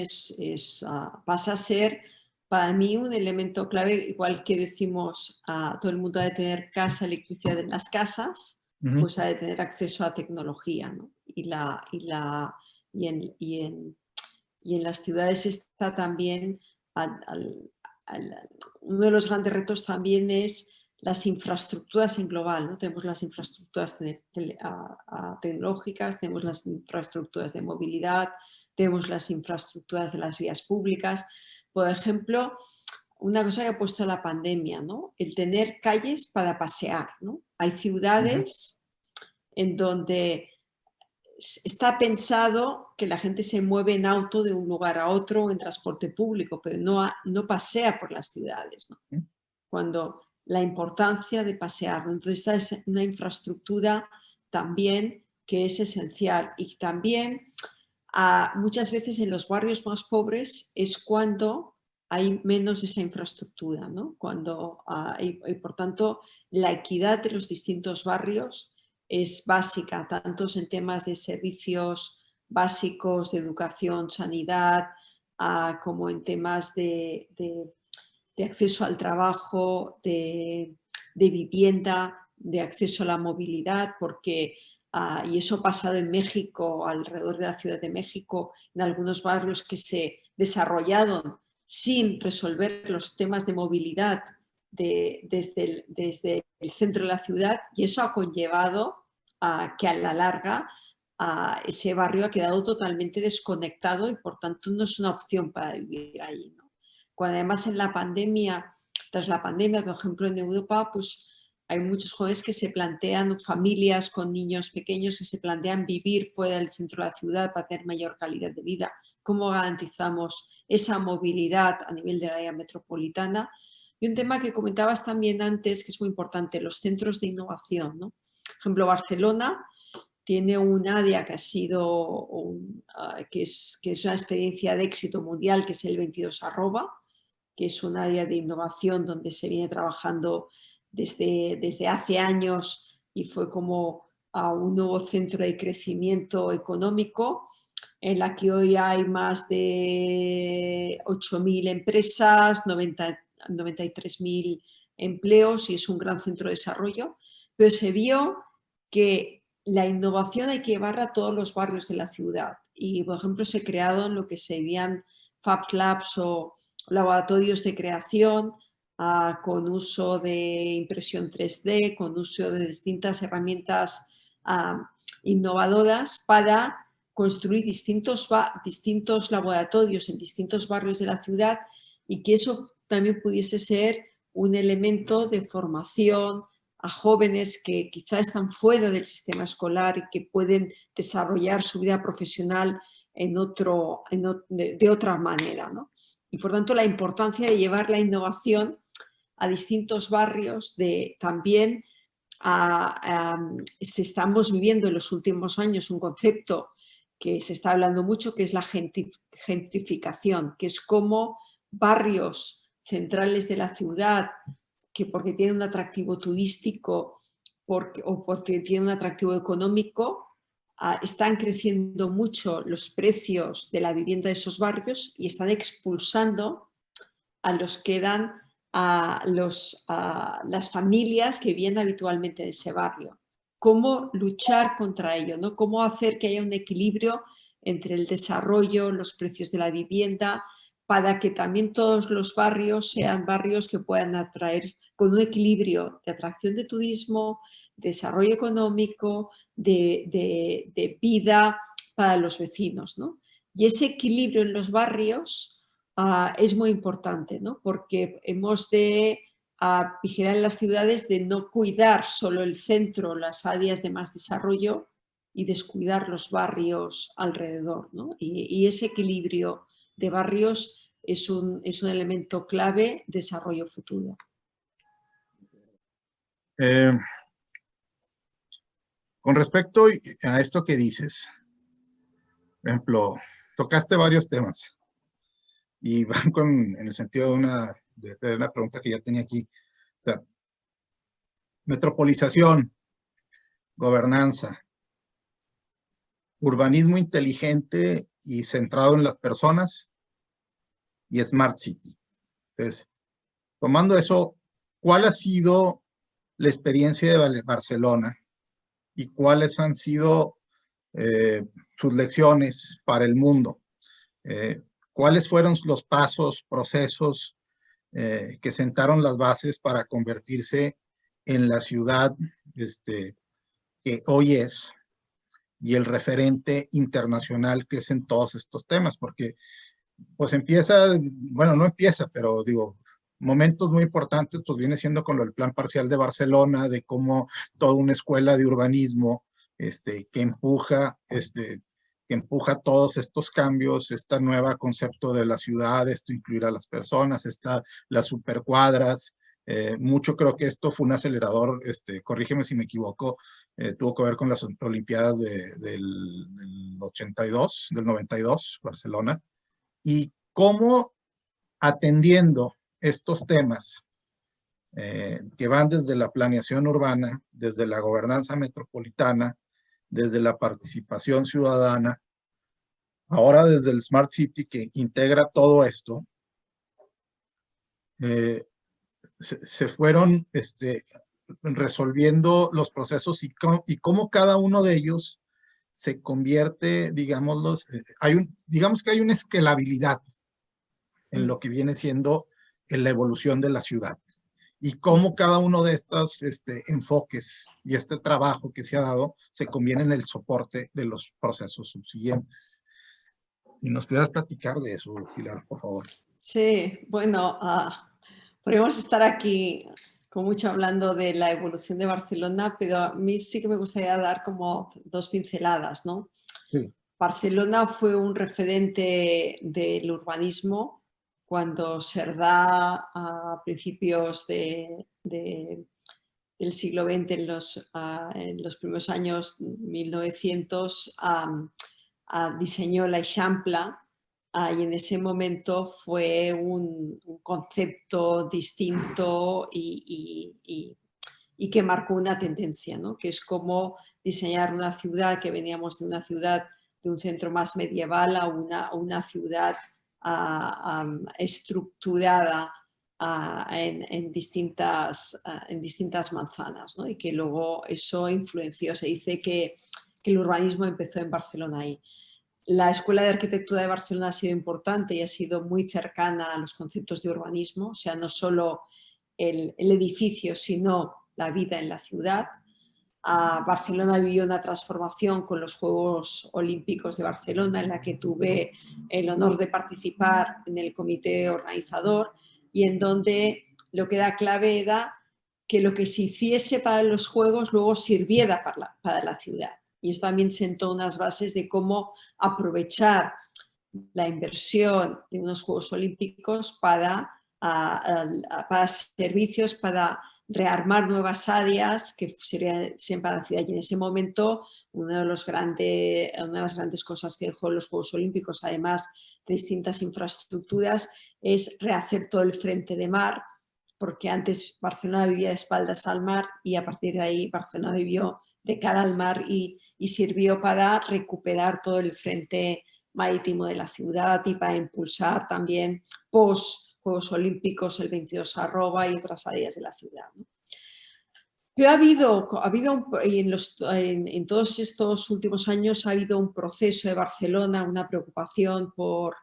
pasa a ser para mí un elemento clave, igual que decimos a todo el mundo ha de tener electricidad en las casas, pues ha de tener acceso a tecnología, ¿no? Y en las ciudades está también, uno de los grandes retos también es las infraestructuras en global, ¿no? Tenemos las infraestructuras tecnológicas, tenemos las infraestructuras de movilidad, tenemos las infraestructuras de las vías públicas. Por ejemplo, una cosa que ha puesto la pandemia, ¿no? El tener calles para pasear, ¿no? Hay ciudades en donde está pensado que la gente se mueve en auto de un lugar a otro o en transporte público, pero no pasea por las ciudades, ¿no? Cuando la importancia de pasear, ¿no? Entonces esta es una infraestructura también que es esencial. Y también muchas veces en los barrios más pobres es cuando hay menos esa infraestructura, ¿no? Y por tanto la equidad de los distintos barrios es básica, tanto en temas de servicios básicos, de educación, sanidad, como en temas de acceso al trabajo, de vivienda, de acceso a la movilidad, porque, y eso ha pasado en México, alrededor de la Ciudad de México, en algunos barrios que se desarrollaron sin resolver los temas de movilidad desde el centro de la ciudad, y eso ha conllevado que a la larga ese barrio ha quedado totalmente desconectado y por tanto no es una opción para vivir ahí, ¿no? Cuando además en la pandemia, tras la pandemia, por ejemplo en Europa, pues hay muchos jóvenes que se plantean, familias con niños pequeños que se plantean vivir fuera del centro de la ciudad para tener mayor calidad de vida. ¿Cómo garantizamos esa movilidad a nivel de la área metropolitana? Y un tema que comentabas también antes, que es muy importante, los centros de innovación, ¿no? Por ejemplo, Barcelona tiene un área que ha sido, que es una experiencia de éxito mundial, que es el 22 que es un área de innovación donde se viene trabajando desde hace años y fue como un nuevo centro de crecimiento económico en la que hoy hay más de 8.000 empresas, 93.000 empleos y es un gran centro de desarrollo, pero se vio que la innovación hay que llevarla a todos los barrios de la ciudad y, por ejemplo, se crearon lo que serían Fab Labs o laboratorios de creación con uso de impresión 3D, con uso de distintas herramientas innovadoras para construir distintos laboratorios en distintos barrios de la ciudad y que eso también pudiese ser un elemento de formación a jóvenes que quizá están fuera del sistema escolar y que pueden desarrollar su vida profesional de otra manera, ¿no? Y por tanto la importancia de llevar la innovación a distintos barrios, también estamos viviendo en los últimos años un concepto que se está hablando mucho, que es la gentrificación, que es como barrios centrales de la ciudad, que porque tienen un atractivo turístico o porque tienen un atractivo económico, están creciendo mucho los precios de la vivienda de esos barrios y están expulsando a los que eran las familias que viven habitualmente en ese barrio. Cómo luchar contra ello, ¿no? Cómo hacer que haya un equilibrio entre el desarrollo, los precios de la vivienda, para que también todos los barrios sean barrios que puedan atraer con un equilibrio de atracción de turismo, desarrollo económico, de vida para los vecinos, ¿no? Y ese equilibrio en los barrios es muy importante, ¿no? Porque hemos de vigilar en las ciudades de no cuidar solo el centro, las áreas de más desarrollo y descuidar los barrios alrededor, ¿no? Y ese equilibrio de barrios es un elemento clave de desarrollo futuro. Con respecto a esto que dices, por ejemplo, tocaste varios temas y van en el sentido de una pregunta que ya tenía aquí. O sea, metropolización, gobernanza, urbanismo inteligente y centrado en las personas y Smart City. Entonces, tomando eso, ¿cuál ha sido la experiencia de Barcelona y cuáles han sido sus lecciones para el mundo? ¿Cuáles fueron los pasos, procesos que sentaron las bases para convertirse en la ciudad que hoy es y el referente internacional que es en todos estos temas? Porque pues empieza, bueno, no empieza, pero digo, momentos muy importantes, pues viene siendo con el plan parcial de Barcelona, de cómo toda una escuela de urbanismo que empuja todos estos cambios, este nuevo concepto de la ciudad, esto incluir a las personas, las supercuadras, Mucho creo que esto fue un acelerador, corrígeme si me equivoco, tuvo que ver con las Olimpiadas del 82, del 92, Barcelona, y cómo atendiendo estos temas que van desde la planeación urbana, desde la gobernanza metropolitana, desde la participación ciudadana, ahora desde el Smart City que integra todo esto, se fueron resolviendo los procesos y cómo cada uno de ellos se convierte, digamos que hay una escalabilidad en lo que viene siendo en la evolución de la ciudad. Y cómo cada uno de estos enfoques y este trabajo que se ha dado se conviene en el soporte de los procesos subsiguientes. Si nos pudieras platicar de eso, Pilar, por favor. Sí, bueno, podríamos estar aquí con mucho hablando de la evolución de Barcelona, pero a mí sí que me gustaría dar como dos pinceladas, ¿no? Sí. Barcelona fue un referente del urbanismo cuando Cerdà, a principios del siglo XX, en los primeros años 1900, diseñó la Eixample, y en ese momento fue un concepto distinto y que marcó una tendencia, ¿no? Que es como diseñar una ciudad, que veníamos de una ciudad de un centro más medieval a una ciudad estructurada en distintas manzanas, ¿no? Y que luego eso influenció. Se dice que el urbanismo empezó en Barcelona ahí. La Escuela de Arquitectura de Barcelona ha sido importante y ha sido muy cercana a los conceptos de urbanismo, o sea, no solo el edificio, sino la vida en la ciudad. Barcelona vivió una transformación con los Juegos Olímpicos de Barcelona, en la que tuve el honor de participar en el comité organizador y en donde lo que era clave era que lo que se hiciese para los Juegos luego sirviera para la ciudad. Y esto también sentó unas bases de cómo aprovechar la inversión de unos Juegos Olímpicos para servicios, para rearmar nuevas áreas que serían siempre para la ciudad. Y en ese momento una de las grandes cosas que dejó los Juegos Olímpicos, además de distintas infraestructuras, es rehacer todo el frente de mar, porque antes Barcelona vivía de espaldas al mar y a partir de ahí Barcelona vivió de cara al mar y sirvió para recuperar todo el frente marítimo de la ciudad y para impulsar también post-Juegos Olímpicos el 22 arroba y otras áreas de la ciudad, ¿no? Pero en todos estos últimos años ha habido un proceso de Barcelona, una preocupación por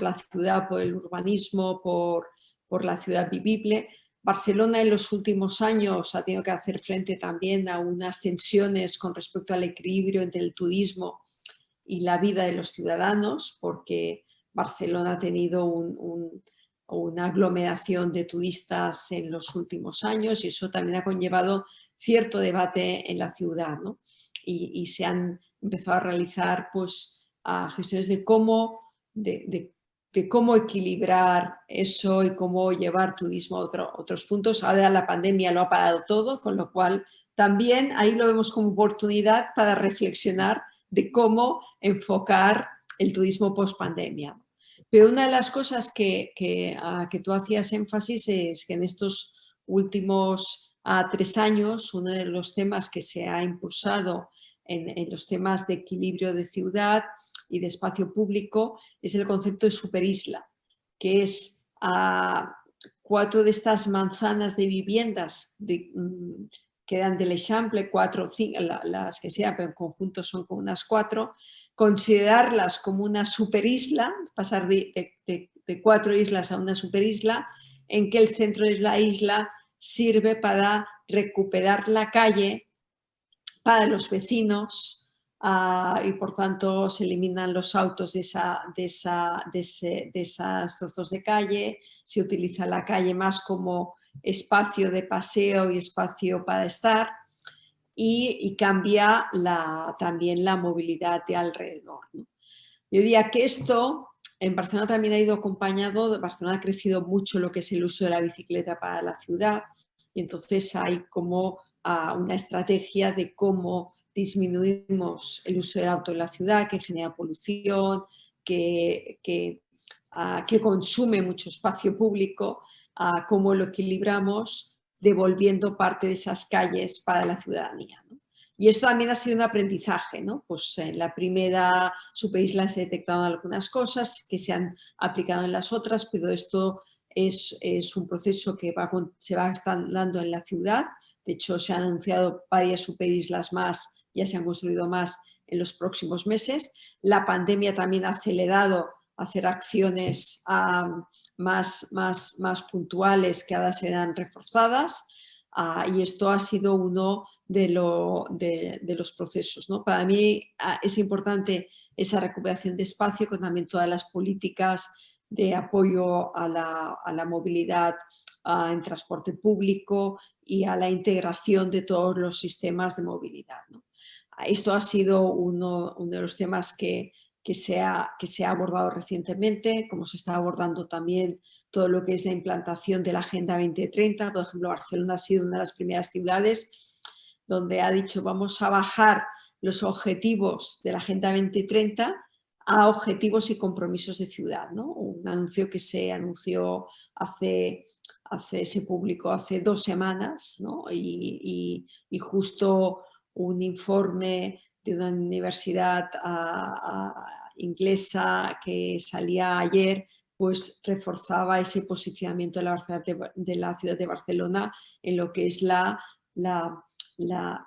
la ciudad, por el urbanismo, por la ciudad vivible. Barcelona en los últimos años ha tenido que hacer frente también a unas tensiones con respecto al equilibrio entre el turismo y la vida de los ciudadanos, porque Barcelona ha tenido una aglomeración de turistas en los últimos años y eso también ha conllevado cierto debate en la ciudad, ¿no? Y se han empezado a realizar pues, gestiones de cómo equilibrar eso y cómo llevar turismo a otros puntos. Ahora la pandemia lo ha parado todo, con lo cual también ahí lo vemos como oportunidad para reflexionar de cómo enfocar el turismo post-pandemia. Pero una de las cosas que tú hacías énfasis es que en estos últimos 3 años, uno de los temas que se ha impulsado en los temas de equilibrio de ciudad y de espacio público es el concepto de superisla, que es 4 de estas manzanas de viviendas que eran del Eixample, 4 o 5, las que sean, pero en conjunto son como unas 4, considerarlas como una superisla, pasar de 4 islas a una superisla, en que el centro de la isla sirve para recuperar la calle para los vecinos, y por tanto se eliminan los autos de esos trozos de calle, se utiliza la calle más como espacio de paseo y espacio para estar y cambia también la movilidad de alrededor, ¿no? Yo diría que esto en Barcelona también ha ido acompañado, Barcelona ha crecido mucho lo que es el uso de la bicicleta para la ciudad, y entonces hay como una estrategia de cómo disminuimos el uso del auto en la ciudad, que genera polución, que consume mucho espacio público, cómo lo equilibramos devolviendo parte de esas calles para la ciudadanía, ¿no? Y esto también ha sido un aprendizaje, ¿no? Pues en la primera superisla se detectaron algunas cosas que se han aplicado en las otras, pero esto es un proceso que se va instalando en la ciudad. De hecho, se han anunciado varias superislas más, ya se han construido más en los próximos meses. La pandemia también ha acelerado hacer acciones más puntuales que ahora serán reforzadas, y esto ha sido uno de los procesos, ¿no? Para mí es importante esa recuperación de espacio con también todas las políticas de apoyo a la movilidad en transporte público y a la integración de todos los sistemas de movilidad, ¿no? Esto ha sido uno de los temas que se ha abordado recientemente, como se está abordando también todo lo que es la implantación de la Agenda 2030. Por ejemplo, Barcelona ha sido una de las primeras ciudades donde ha dicho vamos a bajar los objetivos de la Agenda 2030 a objetivos y compromisos de ciudad, ¿no? Un anuncio que se anunció se publicó hace 2 semanas, ¿no? Y justo un informe de una universidad inglesa que salía ayer, pues reforzaba ese posicionamiento de la ciudad de Barcelona en lo que es la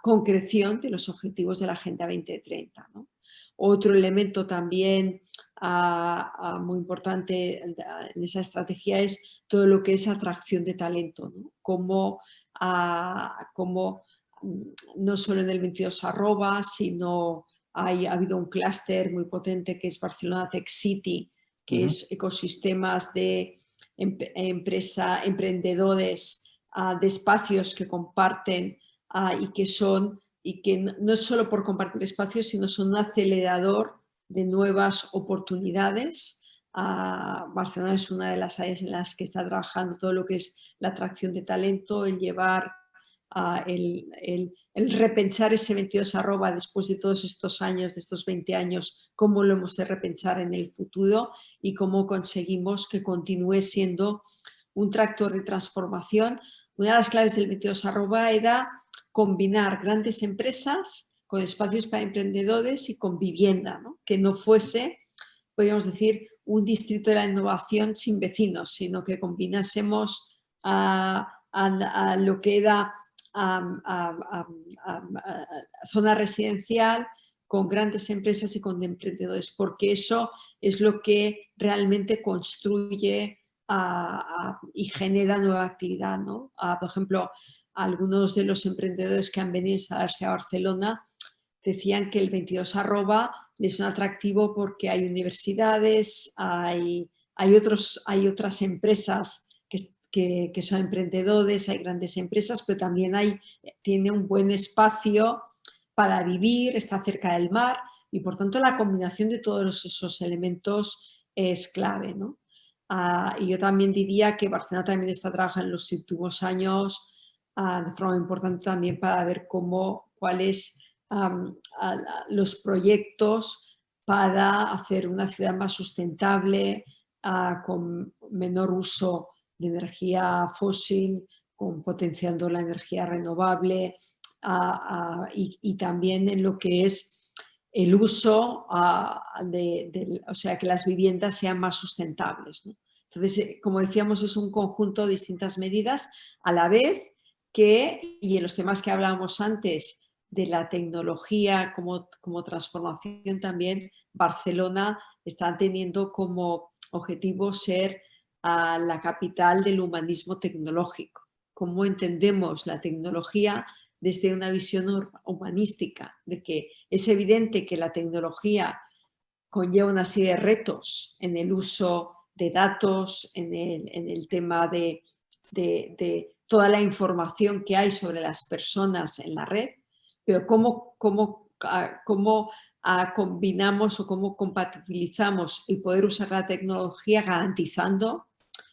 concreción de los objetivos de la Agenda 2030, ¿no? Otro elemento también muy importante en esa estrategia es todo lo que es atracción de talento, ¿no? Cómo no solo en el 22 sino ha habido un clúster muy potente que es Barcelona Tech City, que es ecosistemas de emprendedores, de espacios que comparten y que no es solo por compartir espacios, sino son un acelerador de nuevas oportunidades. Barcelona es una de las áreas en las que está trabajando todo lo que es la atracción de talento, el llevar el repensar ese 22 después de todos estos años, de estos 20 años, cómo lo hemos de repensar en el futuro y cómo conseguimos que continúe siendo un tractor de transformación. Una de las claves del 22 era combinar grandes empresas con espacios para emprendedores y con vivienda, ¿no? Que no fuese, podríamos decir, un distrito de la innovación sin vecinos, sino que combinásemos a lo que era zona residencial con grandes empresas y con emprendedores, porque eso es lo que realmente construye y genera nueva actividad, ¿no? Por ejemplo, algunos de los emprendedores que han venido a instalarse a Barcelona decían que el 22 les es un atractivo porque hay universidades, hay otras empresas que son emprendedores, hay grandes empresas, pero también tiene un buen espacio para vivir, está cerca del mar y por tanto la combinación de todos esos elementos es clave, ¿no? Y yo también diría que Barcelona también está trabajando en los últimos años de forma importante también para ver cuáles los proyectos para hacer una ciudad más sustentable, con menor uso de energía fósil, potenciando la energía renovable y también en lo que es el uso, o sea, que las viviendas sean más sustentables, ¿no? Entonces, como decíamos, es un conjunto de distintas medidas a la vez y en los temas que hablábamos antes de la tecnología como transformación también, Barcelona está teniendo como objetivo ser la capital del humanismo tecnológico. Cómo entendemos la tecnología desde una visión humanística, de que es evidente que la tecnología conlleva una serie de retos en el uso de datos, en el tema de toda la información que hay sobre las personas en la red, pero cómo combinamos o cómo compatibilizamos el poder usar la tecnología garantizando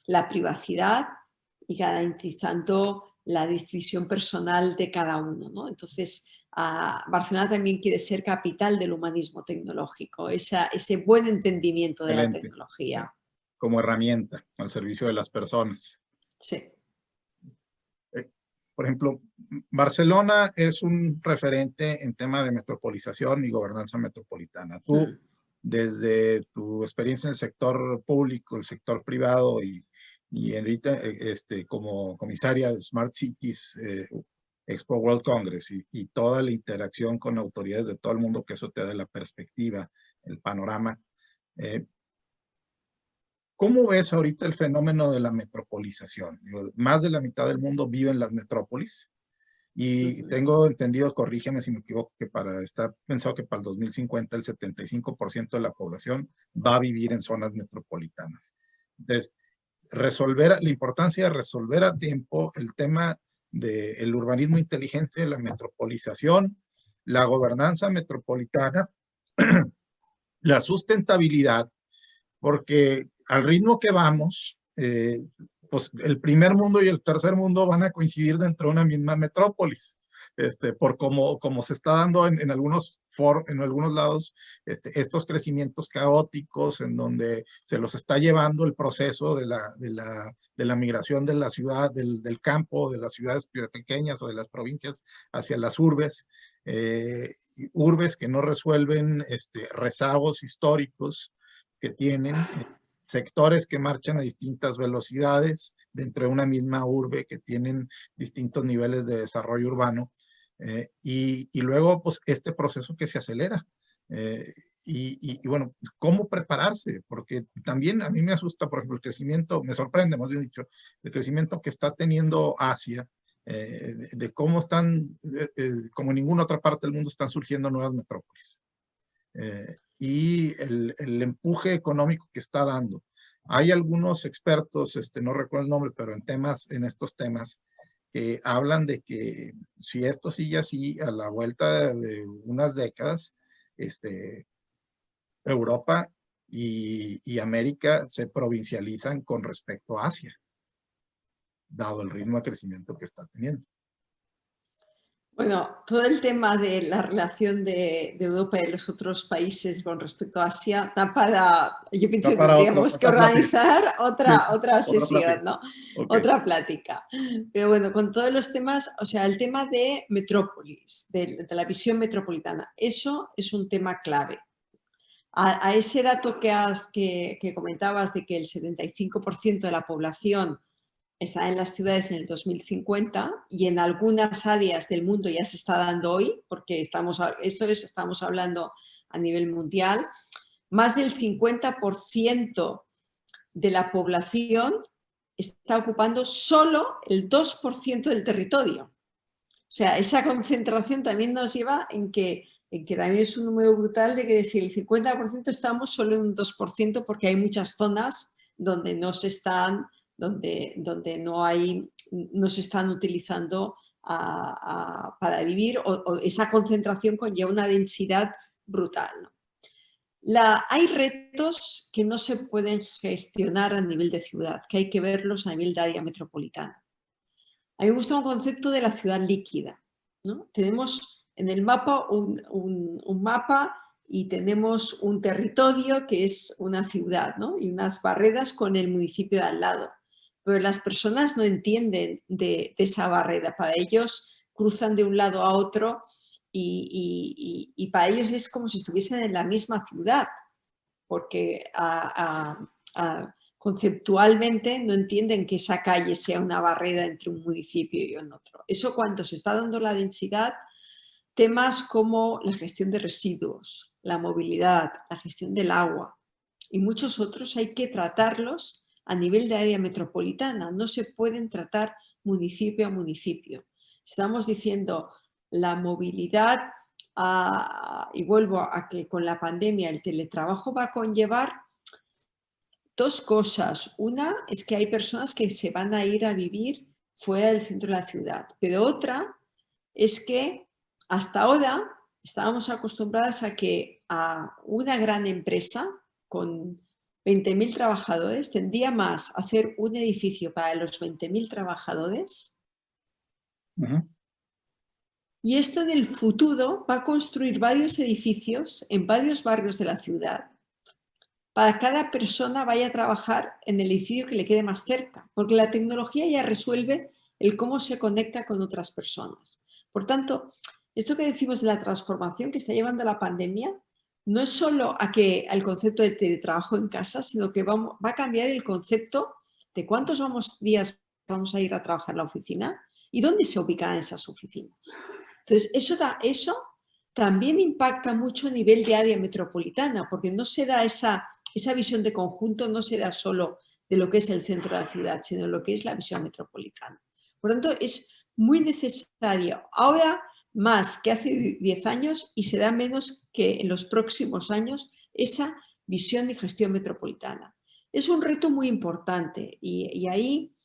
la privacidad y garantizando la decisión personal de cada uno, ¿no? Entonces, Barcelona también quiere ser capital del humanismo tecnológico, ese buen entendimiento de la Excelente. tecnología. Como herramienta al servicio de las personas. Sí. Por ejemplo, Barcelona es un referente en tema de metropolización y gobernanza metropolitana. Tú, desde tu experiencia en el sector público, el sector privado y ahorita como comisaria de Smart Cities, Expo World Congress y toda la interacción con autoridades de todo el mundo, que eso te da la perspectiva, el panorama. ¿Cómo ves ahorita el fenómeno de la metropolización? Más de la mitad del mundo vive en las metrópolis y tengo entendido, corrígeme si me equivoco, que está pensado que para el 2050 el 75% de la población va a vivir en zonas metropolitanas. Entonces, la importancia de resolver a tiempo el tema del urbanismo inteligente, la metropolización, la gobernanza metropolitana, la sustentabilidad, porque al ritmo que vamos, pues el primer mundo y el tercer mundo van a coincidir dentro de una misma metrópolis, por como se está dando en algunos lados, estos crecimientos caóticos en donde se los está llevando el proceso de la migración de la ciudad, del campo, de las ciudades pequeñas o de las provincias hacia las urbes, urbes que no resuelven rezagos históricos que tienen, sectores que marchan a distintas velocidades dentro de una misma urbe, que tienen distintos niveles de desarrollo urbano, y luego pues este proceso que se acelera. Y bueno, ¿cómo prepararse? Porque también a mí me asusta, por ejemplo, el crecimiento, me sorprende, más bien dicho, el crecimiento que está teniendo Asia, de cómo están, como en ninguna otra parte del mundo, están surgiendo nuevas metrópolis. Y el empuje económico que está dando. Hay algunos expertos, no recuerdo el nombre, pero en estos temas, que hablan de que si esto sigue así, a la vuelta de unas décadas, Europa y América se provincializan con respecto a Asia, dado el ritmo de crecimiento que está teniendo. Bueno, todo el tema de la relación de Europa y los otros países con respecto a Asia yo pienso que tendríamos que organizar otra sesión, ¿no? Okay. Otra plática. Pero bueno, con todos los temas, o sea, el tema de metrópolis, de la visión metropolitana, eso es un tema clave. A ese dato que comentabas de que el 75% de la población está en las ciudades en el 2050 y en algunas áreas del mundo ya se está dando hoy, porque estamos hablando a nivel mundial, más del 50% de la población está ocupando solo el 2% del territorio. O sea, esa concentración también nos lleva en que también es un número brutal de que decir el 50% estamos solo en un 2% porque hay muchas zonas donde no se están donde no se están utilizando para vivir o esa concentración conlleva una densidad brutal, ¿no? Hay retos que no se pueden gestionar a nivel de ciudad, que hay que verlos a nivel de área metropolitana. A mí me gusta un concepto de la ciudad líquida, ¿no? Tenemos en el mapa un mapa y tenemos un territorio que es una ciudad, ¿no? Y unas barreras con el municipio de al lado. Pero las personas no entienden de esa barrera. Para ellos cruzan de un lado a otro y para ellos es como si estuviesen en la misma ciudad, porque conceptualmente no entienden que esa calle sea una barrera entre un municipio y otro. Eso cuando se está dando la densidad, temas como la gestión de residuos, la movilidad, la gestión del agua y muchos otros hay que tratarlos a nivel de área metropolitana, no se pueden tratar municipio a municipio. Estamos diciendo la movilidad, y vuelvo a que con la pandemia el teletrabajo va a conllevar dos cosas. Una es que hay personas que se van a ir a vivir fuera del centro de la ciudad, pero otra es que hasta ahora estábamos acostumbradas a que a una gran empresa con 20.000 trabajadores tendría más hacer un edificio para los 20.000 trabajadores. Y esto en el futuro va a construir varios edificios en varios barrios de la ciudad para que cada persona vaya a trabajar en el edificio que le quede más cerca, porque la tecnología ya resuelve el cómo se conecta con otras personas. Por tanto, esto que decimos de la transformación que está llevando la pandemia no es solo al concepto de teletrabajo en casa, sino que va a cambiar el concepto de cuántos días vamos a ir a trabajar en la oficina y dónde se ubican esas oficinas. Entonces, eso también impacta mucho a nivel de área metropolitana, porque no se da esa visión de conjunto, no se da solo de lo que es el centro de la ciudad, sino de lo que es la visión metropolitana. Por lo tanto, es muy necesario ahora más que hace 10 años y se da menos que en los próximos años esa visión de gestión metropolitana. Es un reto muy importante y ahí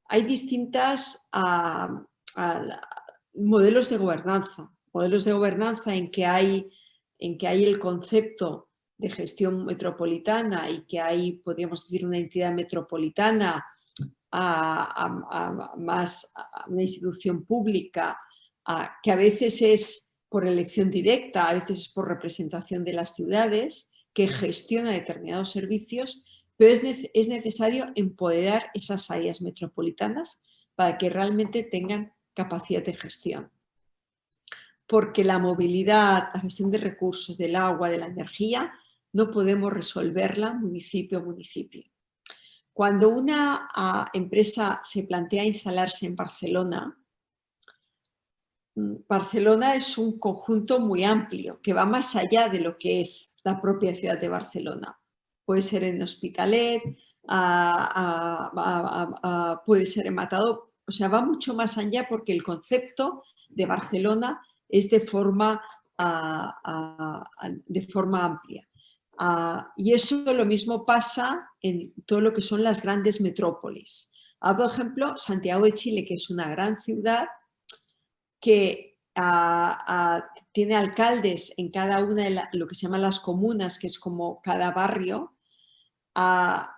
hay distintas modelos de gobernanza en que hay el concepto de gestión metropolitana y que hay, podríamos decir, una entidad metropolitana más a una institución pública que a veces es por elección directa, a veces es por representación de las ciudades, que gestiona determinados servicios, pero es necesario empoderar esas áreas metropolitanas para que realmente tengan capacidad de gestión. Porque la movilidad, la gestión de recursos, del agua, de la energía, no podemos resolverla municipio a municipio. Cuando una empresa se plantea instalarse en Barcelona, Barcelona es un conjunto muy amplio que va más allá de lo que es la propia ciudad de Barcelona. Puede ser en Hospitalet, puede ser en Matador, o sea, va mucho más allá porque el concepto de Barcelona es de forma amplia. Y eso lo mismo pasa en todo lo que son las grandes metrópolis. Por ejemplo, Santiago de Chile, que es una gran ciudad que tiene alcaldes en cada una de lo que se llaman las comunas, que es como cada barrio,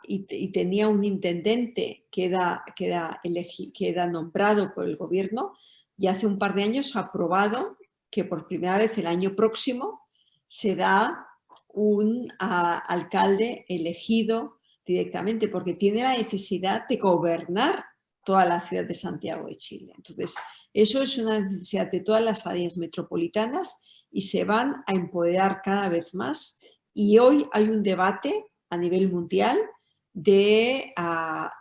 y tenía un intendente que era nombrado por el gobierno, y hace un par de años ha aprobado que por primera vez el año próximo se da un alcalde elegido directamente, porque tiene la necesidad de gobernar toda la ciudad de Santiago de Chile. Entonces, eso es una necesidad de todas las áreas metropolitanas y se van a empoderar cada vez más. Y hoy hay un debate a nivel mundial de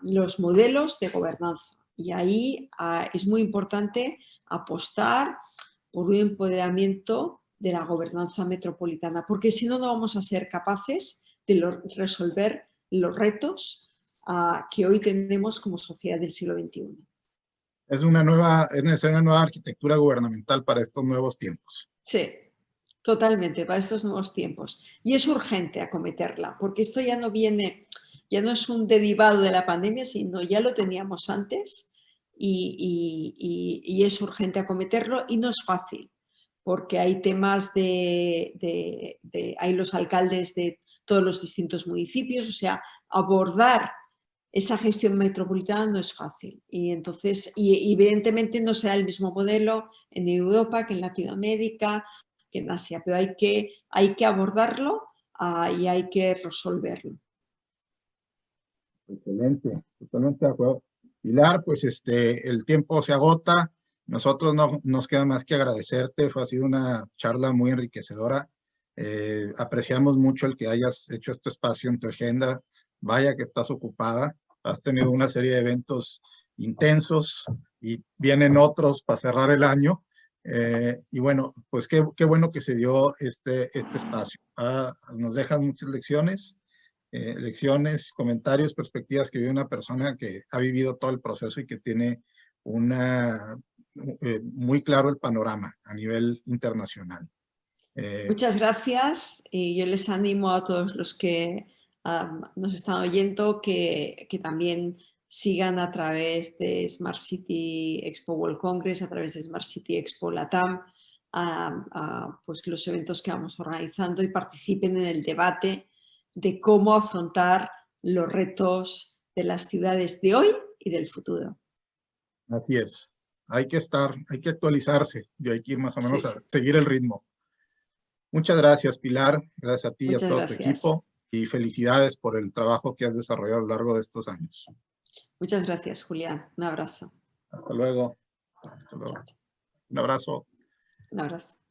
los modelos de gobernanza. Y ahí es muy importante apostar por un empoderamiento de la gobernanza metropolitana, porque si no, no vamos a ser capaces de resolver los retos que hoy tenemos como sociedad del siglo XXI. Es necesaria una nueva arquitectura gubernamental para estos nuevos tiempos. Sí, totalmente, para estos nuevos tiempos. Y es urgente acometerla, porque esto ya no es un derivado de la pandemia, sino ya lo teníamos antes y es urgente acometerlo y no es fácil, porque hay temas hay los alcaldes de todos los distintos municipios, o sea, abordar esa gestión metropolitana no es fácil y entonces, evidentemente no será el mismo modelo en Europa que en Latinoamérica, que en Asia, pero hay que abordarlo y hay que resolverlo. Excelente, totalmente de acuerdo. Pilar, pues el tiempo se agota, nosotros no nos queda más que agradecerte, ha sido una charla muy enriquecedora, apreciamos mucho el que hayas hecho este espacio en tu agenda, vaya que estás ocupada, has tenido una serie de eventos intensos y vienen otros para cerrar el año, y bueno, pues qué bueno que se dio este espacio. Nos dejan muchas lecciones, comentarios, perspectivas que vive una persona que ha vivido todo el proceso y que tiene muy claro el panorama a nivel internacional. Muchas gracias y yo les animo a todos los que nos están oyendo que también sigan a través de Smart City Expo World Congress, a través de Smart City Expo Latam, a pues los eventos que vamos organizando y participen en el debate de cómo afrontar los retos de las ciudades de hoy y del futuro. Así es. Hay que actualizarse y hay que ir más o menos Sí, a sí. seguir el ritmo. Muchas gracias, Pilar. Gracias a ti y a Muchas todo tu gracias. equipo. Y felicidades por el trabajo que has desarrollado a lo largo de estos años. Muchas gracias, Julián. Un abrazo. Hasta luego. Hasta luego. Chao, chao. Un abrazo. Un abrazo.